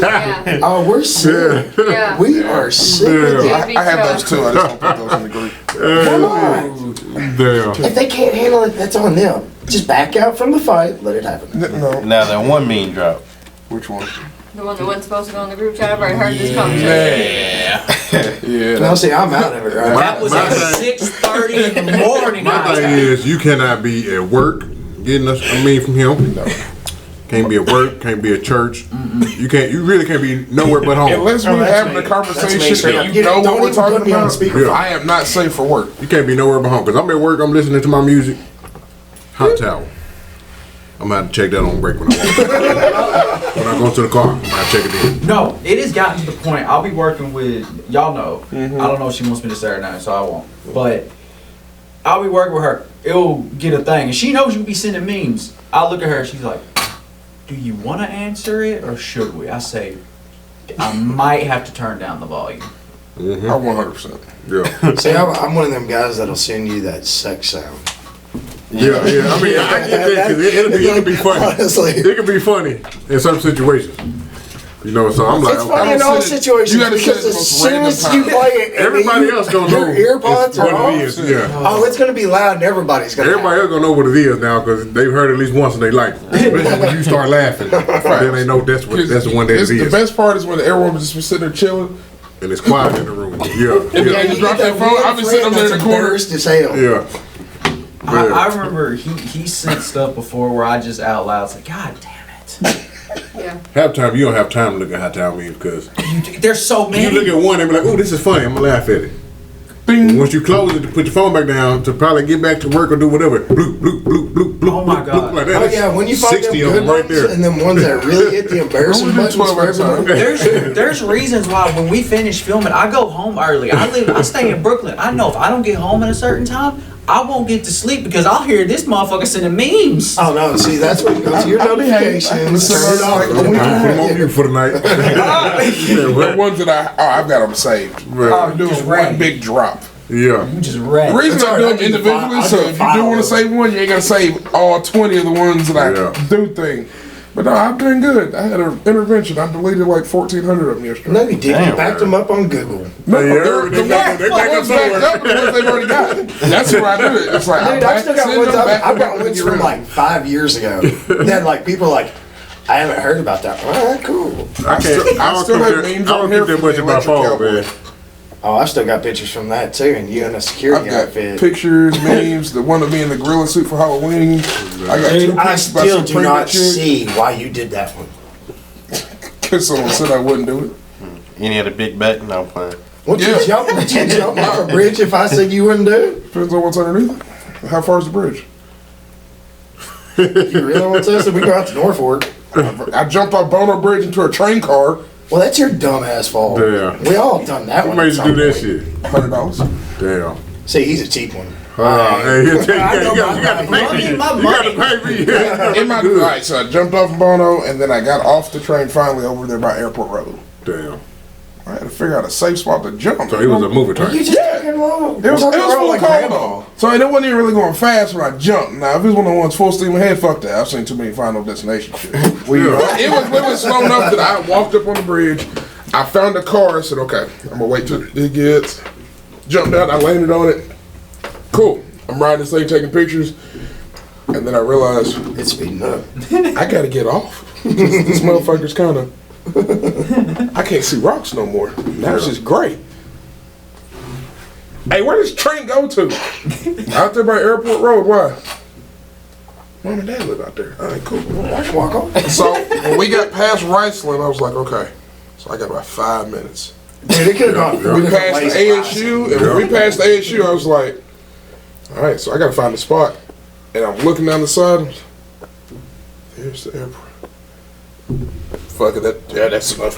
E: Yeah.
C: Oh, we're sick.
E: Yeah.
C: We are sick. of
E: Yeah.
C: it.
G: I have those too. I just don't put those in the group.
C: Come on.
D: Damn.
C: If they can't handle it, that's on them. Just back out from the fight. Let it happen.
G: No.
F: Now that one meme dropped.
G: Which one?
E: The one that wasn't supposed to go in the group chat. I've already heard this conversation.
G: Yeah.
C: No, see, I'm out of it right
H: That was at 6:30 in the morning.
D: My thing is, you cannot be at work getting us. From him. No. Can't be at work. Can't be at church. You can't. You really can't be nowhere but home.
G: Unless we're having a conversation and you know what we're talking about,
D: Yeah.
G: I am not safe for work.
D: You can't be nowhere but home. Because I'm at work, I'm listening to my music. Hot towel. I'm going to have to check that on break when I go to the car. I'm going to check it in.
B: No, it has gotten to the point. I'll be working with y'all know. I don't know if she wants me to say her name, so I won't. But I'll be working with her. It'll get a thing, and she knows you be sending memes. I look at her. She's like, "Do you want to answer it or should we?" I say, "I might have to turn down the volume."
G: I 100%.
D: Yeah.
C: See, I'm one of them guys that'll send you that sex sound.
D: Yeah. I mean, I get that because it'll be funny.
C: Honestly.
D: It can be funny in some situations. So I'm like,
C: It's funny in all situations
G: You gotta
C: because
G: set it
C: as
G: most
C: soon as
G: random
C: you
G: time.
C: play it, and
D: everybody
C: you-
D: else gonna know
C: your ear pods
D: what
C: are off.
D: it is. Yeah.
C: Oh, it's gonna be loud and everybody's gonna.
D: Everybody else gonna know what it is now because they've heard it at least once and they like it. Especially when you start laughing, then they know that's the one that it
G: The
D: is.
G: best part is when everyone was just sitting there chilling.
D: And it's quiet in the room.
C: Yeah,
D: Yeah.
G: you drop that phone, I've been sitting up there in the corner.
C: Embarrassed as hell.
D: Yeah.
B: I remember he sent stuff before where I just out loud was like, "God damn it!"
E: Yeah.
D: Halftime, you don't have time to look at halftime memes because
B: There's so
D: you
B: many.
D: look at one and be like, "Oh, this is funny. I'm gonna laugh at it."
G: Bing.
D: Once you close it, to put your phone back down to probably get back to work or do whatever. Bloop, bloop, bloop, bloop, bloop.
B: Oh my
D: bloop,
B: God.
D: bloop, like that.
C: Oh
D: That's
C: yeah, when you find them
D: 60 of
C: good
D: them right
C: ones
D: there.
C: and then ones that really hit the embarrassing
G: Only do
C: buttons
G: 12
C: for
G: at a
C: everyone.
G: time.
B: There's reasons why when we finish filming, I go home early. I stay in Brooklyn. I know if I don't get home at a certain time, I won't get to sleep because I'll hear this motherfucker sending memes.
C: Oh no, see that's what you go to your notifications, turn it off.
D: Put them on mute for the night. Yeah,
G: The
D: what?
G: ones that I've got them saved.
D: Right.
G: I'm doing
B: just
G: one
B: ready.
G: big drop.
D: Yeah.
B: You just
G: The
B: read.
G: reason
C: That's
G: I
C: all
G: do
C: right,
G: them individually,
C: I
G: so
C: do
G: if you do
C: five
G: want to
C: of them.
G: save one, you ain't gotta save all 20 of the ones that I
D: Yeah.
G: do thing. But no, I'm doing good. I had an intervention. I deleted like 1,400 of them yesterday.
C: No, you didn't. You
F: Damn.
C: backed them up on Google.
G: No,
D: Yeah,
G: they're
D: they
G: the
D: back up
G: ones backed
D: somewhere.
G: up, the ones they've already got. That's where I do it. It's like
C: Dude, I've still got ones. I've got ones
G: get
C: from
G: rid of
C: like 5 years ago. That like people are like, I haven't heard about that. All right, cool.
D: I can't. I
G: still have
D: don't
G: memes
D: keep that- I
G: on
D: don't
G: here
D: keep that
G: from
D: much
G: the
D: in my
G: Electric
D: phone,
G: Cowboy.
D: man.
C: Oh, I've still got pictures from that too, and you in a
G: I've
C: security
G: got
C: outfit.
G: pictures, memes, the one of me in the gorilla suit for Halloween. I got two
C: I
G: pictures by
C: still
G: some
C: do
G: pregnant
C: not
G: chick.
C: see why you did that one.
G: Cause someone said I wouldn't do it.
F: Any other big bet? No, I'm playing.
C: Would
G: Yeah.
C: you jump off a bridge if I said you wouldn't do it?
G: Depends on what's underneath it. How far is the bridge?
C: You really want to? So we go out to Norfolk.
G: I jumped off Bono Bridge into a train car.
C: Well, that's your dumb ass fault.
D: Damn.
C: We all done that
D: Who
C: one.
D: made
C: at
D: you do
C: some
D: that
C: point.
D: shit?
G: $100.
D: Damn.
C: See, he's a cheap one.
D: Hey, you
C: I know
D: got to
C: my
D: pay me. You
B: my
D: got to pay me.
G: In my right, so I jumped off Bono and then I got off the train finally over there by Airport Road.
D: Damn.
G: I had to figure out a safe spot to jump.
D: So it was a moving
C: You
D: train.
C: just taking long.
G: It was
C: Talking
G: full
C: around
G: of
C: like
G: cold
C: grandma.
G: though. So it wasn't even really going fast when I jumped. Now if it was one of the ones full steam ahead, fuck that. I've seen too many Final Destination shit.
D: Yeah.
G: It was slow enough that I walked up on the bridge. I found a car. I said, okay, I'm gonna wait till it gets. Jumped out. I landed on it. Cool. I'm riding this thing, taking pictures, and then I realized
C: It's speeding up.
G: I gotta get off. This motherfucker's kind of. I can't see rocks no more. Now it's just gray. Hey, where does train go to? Out there by Airport Road. Why? Mom and Dad live out there. All right, cool.
C: I can walk on.
G: So when we got past Riceland, I was like, okay. So I got about 5 minutes.
C: Dude, it could have gone three
G: We
C: different
G: passed
C: ways.
G: the ASU, and when we passed the ASU, I was like, all right, so I gotta find a spot. And I'm looking down the side. Here's the airport. Fuck it, that's enough.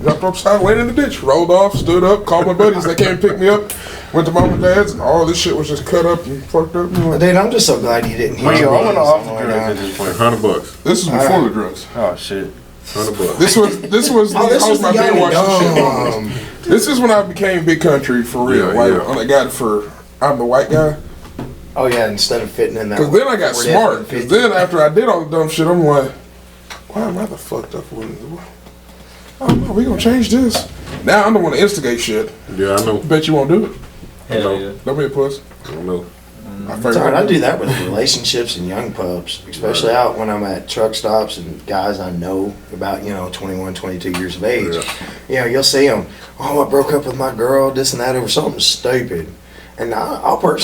G: Jumped upside, went in the ditch, rolled off, stood up, called my buddies. They came pick me up. Went to Mom and Dad's, and all this shit was just cut up and fucked up.
C: Dude, I'm just so glad you didn't.
F: Well,
C: hit
F: I
C: me
F: went off the
C: somewhere
F: drugs
C: down.
F: at this point.
D: $100.
G: This is before the drugs.
F: Oh shit.
D: $100.
G: This was the
C: this
G: host
C: was
G: my
C: the
G: beer
C: young
G: washing
C: and
G: shit. This is when I became big country for real.
D: Yeah,
G: like
D: yeah.
G: when I got it for I'm the white guy.
C: Oh yeah, instead of fitting in that.
G: Because then I got
C: Ford
G: smart.
C: F-150.
G: Because then after I did all the dumb shit, I'm like, why am I the fucked up one? Oh no, we gonna change this. Now I'm the one to instigate shit.
D: Yeah, I know.
G: Bet you won't do it.
B: Hell yeah.
G: Don't be a puss.
D: I don't know.
C: It's alright, I do that with relationships and young pups, especially out when I'm at truck stops and guys I know about, 21, 22 years of age.
D: Yeah.
C: You'll see them, oh, I broke up with my girl, this and that over something stupid. And I'll go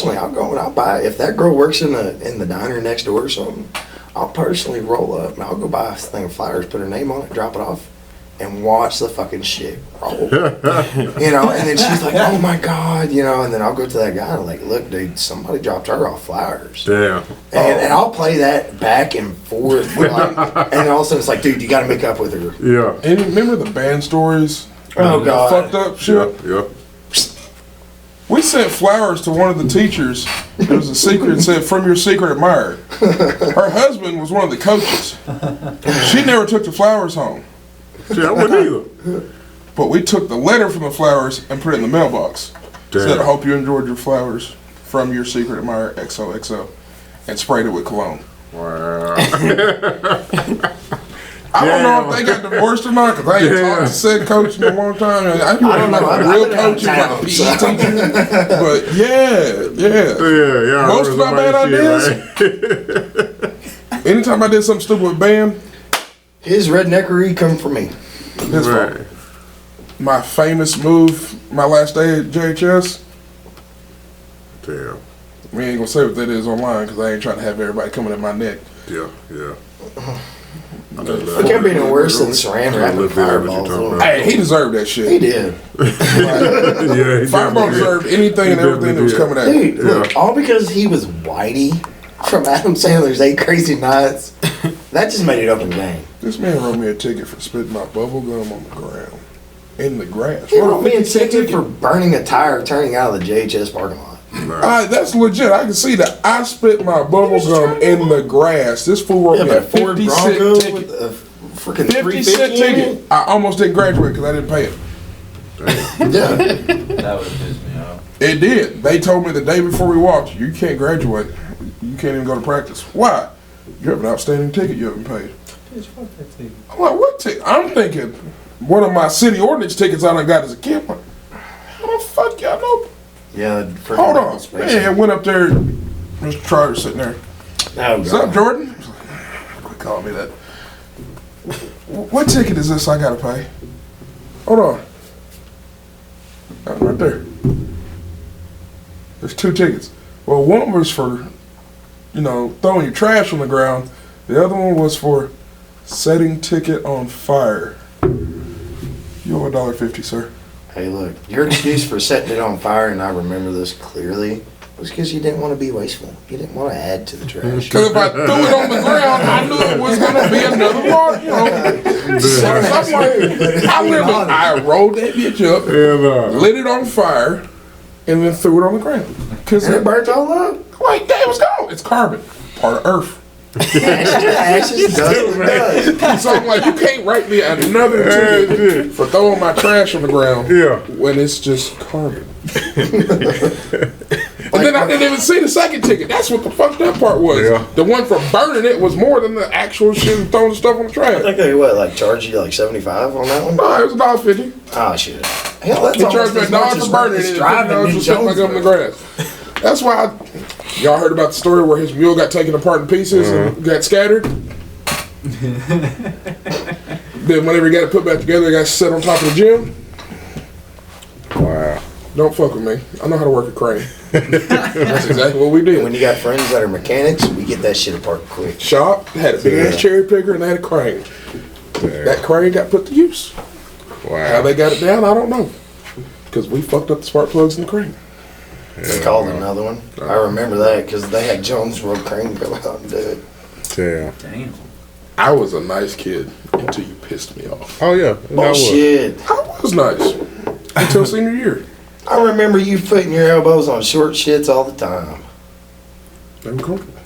C: and I'll buy, if that girl works in the diner next door or something, I'll personally roll up and I'll go buy a thing of flowers, put her name on it, drop it off, and watch the fucking shit roll. And then she's like, oh my God, and then I'll go to that guy and I'm like, look, dude, somebody dropped her off flowers.
D: Damn.
C: And I'll play that back and forth. And all of a sudden it's like, dude, you gotta make up with her.
D: Yeah.
G: And remember the band stories?
C: Oh, God.
G: Fucked up shit?
D: Yeah.
G: We sent flowers to one of the teachers. It was a secret and said, from your secret admirer. Her husband was one of the coaches. She never took the flowers home.
D: Shit, I wouldn't either.
G: But we took the letter from the flowers and put it in the mailbox. Said, I hope you enjoyed your flowers from your secret admirer, XOXO. And sprayed it with cologne.
D: Wow.
G: I don't know if they got divorced or not, because I ain't talked to said coach in a long time. I don't know
C: know.
G: if a real coach is like a PE teacher. But yeah.
D: Yeah.
G: Most of my bad ideas, anytime I did something stupid with band,
C: His redneckery come from me.
G: his fault. My famous move, my last day at JHS,
D: Damn.
G: we ain't gonna say what that is online, because I ain't trying to have everybody coming at my neck.
D: Yeah.
C: It can't be no worse than Saran wrap and Fireball.
G: Hey, he deserved that shit.
C: He did.
D: Yeah.
G: Fireball deserved anything and everything that was coming at him.
C: Dude, look, all because he was Whitey from Adam Sandler's 8 Crazy Nights. That just made it up in the game.
G: This man wrote me a ticket for spitting my bubble gum on the ground. In the grass.
C: He wrote me a ticket for burning a tire turning out of the JHS parking lot.
G: That's legit. I can see that. I spit my bubble gum in the grass. This fool wrote me a 50 cent ticket.
C: With a freaking
G: 50 cent ticket. I almost didn't graduate because I didn't pay it.
C: Yeah.
B: That would piss me off.
G: It did. They told me the day before we walked, you can't graduate. You can't even go to practice. Why? You have an outstanding ticket you haven't paid. I'm like, what ticket? I'm thinking one of my city ordinance tickets I done got as a kid. I'm like, how the fuck y'all know?
C: Yeah.
G: Hold on. Man, went up there. Mr. Trotter sitting there.
C: Oh,
G: What's up, Jordan? Quit calling me that. What ticket is this I gotta pay? Hold on. Right there. There's 2 tickets. Well, one was for, throwing your trash on the ground. The other one was for setting ticket on fire. You owe $1.50, sir.
C: Hey, look, your excuse for setting it on fire, and I remember this clearly, was because you didn't want to be wasteful. You didn't want to add to the trash.
G: Because if I threw it on the ground, I knew it was going to be another log, I rolled that bitch up, lit it on fire, and then threw it on the ground. Because
C: it burnt all up.
G: Like, damn, it's gone. It's carbon. Part of Earth.
C: Ashes, dust.
G: So I'm like, you can't write me another ticket for throwing my trash on the ground when it's just carbon. And then I didn't even see the second ticket. That's what the fucked up part was.
D: Yeah.
G: The one for burning it was more than the actual shit of throwing the stuff on the trash.
C: I think they charged you like $75 on that one?
G: No, it was $1.50.
C: Oh shit. Hell, that's
G: He charged me
C: almost as much
G: $1
C: as
G: for burning it and $50 for setting my gum in the grass. That's why y'all heard about the story where his mule got taken apart in pieces and got scattered. Then whenever he got it put back together, it got set on top of the gym.
D: Wow.
G: Don't fuck with me. I know how to work a crane. That's exactly what we did.
C: When you got friends that are mechanics, we get that shit apart quick.
G: Shop had a big ass cherry picker and they had a crane. That crane got put to use.
D: Wow.
G: How they got it down, I don't know. Because we fucked up the spark plugs in the crane.
C: They called another one. I remember that because they had Jones Road Crane go out and do it.
B: Damn.
G: I was a nice kid until you pissed me off.
D: Oh yeah.
C: Bullshit.
G: I was nice until senior year.
C: I remember you putting your elbows on short shits all the time.
G: They were comfortable.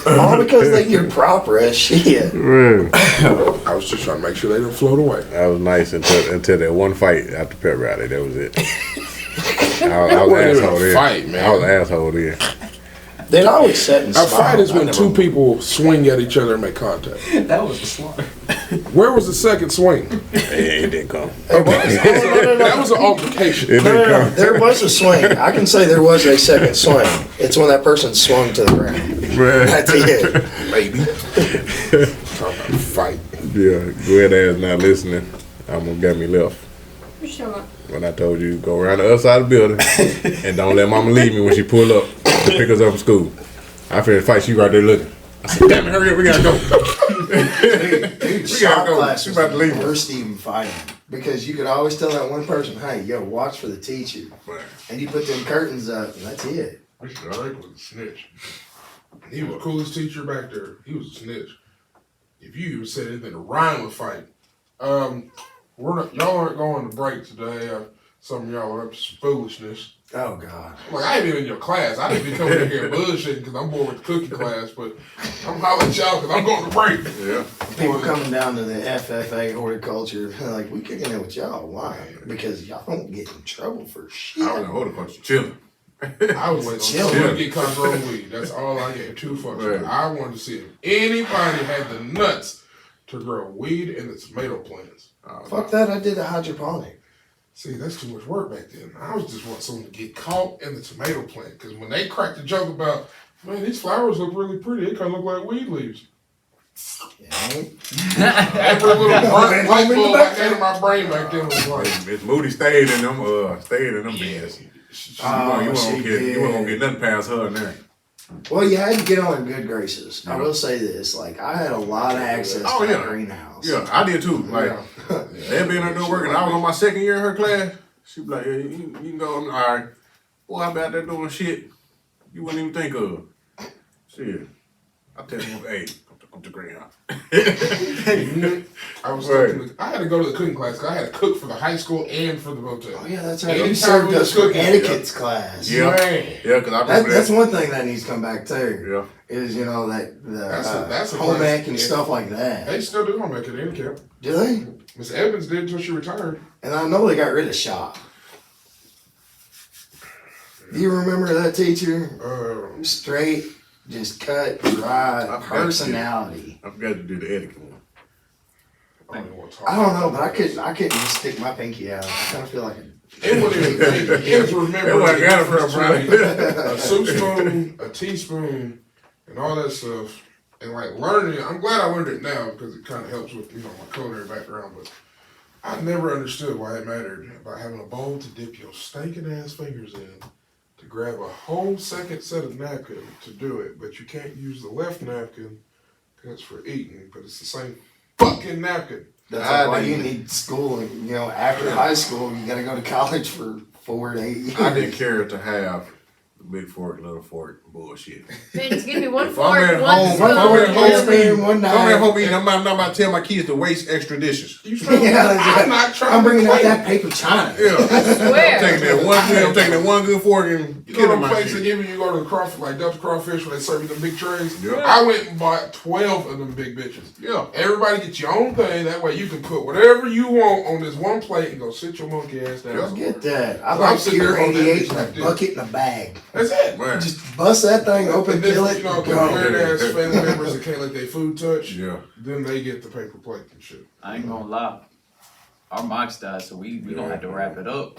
C: All because they get proper as shit.
D: Man,
G: I was just trying to make sure they didn't float away.
D: that was nice until that one fight after pep rally. That was it. I
G: That
D: was
G: wasn't even
D: asshole
G: a
D: there.
G: fight, man.
D: I was an asshole there.
C: They'd always set and
G: A
C: smile.
G: fight is
C: I
G: when
C: never-
G: two people swing at each other and make contact.
B: That was a slaughter.
G: Where was the second swing?
D: It didn't come.
G: That was an altercation.
D: It didn't come.
C: There was a swing. I can say there was a second swing. It's when that person swung to the ground.
D: Man.
C: That's it.
G: Maybe. Talking about fight.
D: Yeah, Gwen ass not listening. I'm gonna get me left.
E: What you talking about?
D: When I told you go around the other side of the building and don't let mama leave me when she pull up to pick us up from school. I feel fight. She right there looking. I said, damn it, hurry up, we gotta go.
C: Dude, shop
D: go.
C: class
D: She
C: was
D: about to
C: the
D: leave us.
C: worst even fighting. Because you could always tell that one person, hey, yo, watch for the teacher. And you put them curtains up, and that's it.
G: Mr. Drake was a snitch. He was the coolest teacher back there. He was a snitch. If you even said anything to rhyme with fight. Y'all aren't going to break today. Some of y'all are up to some foolishness.
C: Oh, God.
G: I'm like, I ain't even in your class. I didn't be coming in here bullshitting because I'm bored with the cooking class, but I'm hollering at y'all because I'm going to break.
D: Yeah.
C: People coming down to the FFA horticulture, like, we kicking it with y'all. Why? Because y'all don't get in trouble for shit.
D: I was in horticulture chilling.
G: I was waiting
C: Chill.
G: on someone to get caught growing weed. That's all I get. Two fucks.
D: Right.
G: I wanted to see if anybody had the nuts to grow weed in the tomato plants.
C: Fuck that, I did a hydroponic.
G: See, that's too much work back then. I was just want someone to get caught in the tomato plant. Because when they cracked the joke about, man, these flowers look really pretty. They kind of look like weed leaves. Every little burnt light bulb I had in my brain back then was like,
D: Miss Moody stayed in them beds.
C: Oh,
D: You
C: she
D: won't
C: did.
D: get nothing past her in there.
C: Well, you had to get on in good graces. I will say this, like, I had a lot of access
D: Oh,
C: to
D: yeah.
C: that greenhouse.
D: Yeah, I did too. Like, they'd be in there doing work, and I was on my second year in her class. She'd be like, yeah, you can go. I'm like, all right. Boy, I be out there doing shit you wouldn't even think of. Shit. I tell you, hey, come to greenhouse.
G: I was I had to go to the cooking class because I had to cook for the high school and for the motel.
C: Oh, yeah, that's right.
G: Anytime
C: You served
G: we
C: us
G: was
C: for
G: cooking,
C: etiquette's class.
D: Yeah.
G: Man.
D: Yeah, because I remember
C: That's
D: that.
C: one thing that needs to come back too.
D: Yeah.
C: Is, you know, that the
G: That's a
C: home
G: class.
C: ec and stuff like that.
G: They still do home ec at any camp.
C: Do they?
G: Miss Evans did until she retired.
C: And I know they got rid of shop. Do you remember that teacher? Straight, just cut, dry, personality.
D: I forgot to do the etiquette one.
G: I don't even want to talk.
C: I don't know, but I couldn't just stick my pinky out. I kind of feel like
G: It wasn't even kids remember
D: That's where I got it
G: the
D: from,
G: difference
D: Brian.
G: between a soup spoon, a teaspoon, and all that stuff. And like learning it, I'm glad I learned it now because it kind of helps with, you know, my culinary background. But I never understood why it mattered about having a bowl to dip your stinking ass fingers in, to grab a whole second set of napkin to do it, but you can't use the left napkin because it's for eating, but it's the same fucking napkin.
C: that's like why you need school. And, you know, after high school, you got to go to college for 4 to 8 years.
D: I didn't care to have the big fork, little fork bullshit.
E: Man, just give me one
D: If I'm
E: fork,
D: at
E: one
D: home,
E: spoon.
D: if I'm at home eating,
C: one
D: if I'm at
C: night.
D: home eating, I'm not about to tell my kids to waste extra dishes.
G: You smell
C: Yeah, that's
G: I'm not trying
C: I'm bringing
G: to
C: out
G: clean.
C: that paper china.
D: Yeah.
E: Swear.
D: I'm taking that one good fork and
G: You
D: killing
G: know them
D: my
G: places
D: shit.
G: give you go to the crawfish, like Dutch Crawfish, where they serve you them big trays?
D: Yeah.
G: I went and bought 12 of them big bitches.
D: Yeah.
G: Everybody get your own thing. That way you can put whatever you want on this one plate and go sit your monkey ass down.
C: Just get that. I
G: I'm
C: like
G: sitting
C: Pure
G: there on that
C: 88
G: bitch
C: in
G: like
C: a
G: this.
C: bucket and a bag.
G: That's it.
D: Man.
C: Just bust that thing open,
G: Then,
C: kill it,
G: you know,
C: and
G: the
C: go.
G: weird ass family members that can't let their food touch,
D: Yeah.
G: then they get the paper plate and shit.
B: I ain't gonna lie. Our mics died, so we gonna have to wrap it up.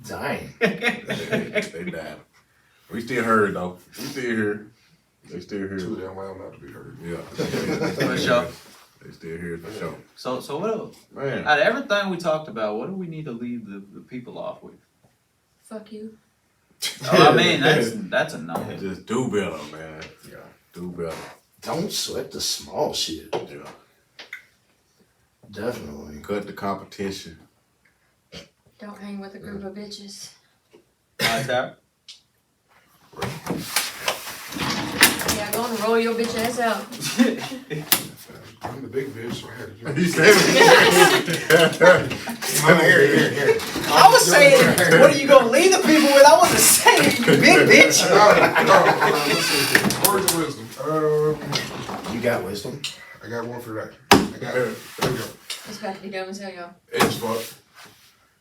C: Dang.
D: They died. We still heard though. We still here. They still
G: Too
D: here.
G: damn loud not to be heard.
D: Yeah.
B: For sure.
D: They still here for sure.
B: So what else?
D: Man.
B: Out of everything we talked about, what do we need to leave the people off with?
E: Fuck you.
B: Oh, I mean, that's a no.
D: Just do better, man. Yeah. Do better.
C: Don't sweat the small shit.
D: Yeah.
C: Definitely.
D: Cut the competition.
E: Don't hang with a group of bitches.
B: Tap.
E: Yeah, go and roll your bitch ass out.
G: I'm the big bitch, so I had to do
D: He
G: it.
D: said
H: I was saying, what are you gonna leave the people with? I wasn't saying Big bitch.
G: Let's see here. Words of wisdom.
C: You got wisdom?
G: I got one for that. I got it. There we go.
E: It's about to be dumb as hell, y'all.
G: It's fuck.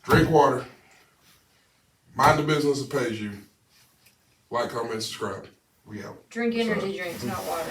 G: Drink water. Mind the business that pays you. Like, comment, subscribe. We out.
E: Drink energy drinks, not water.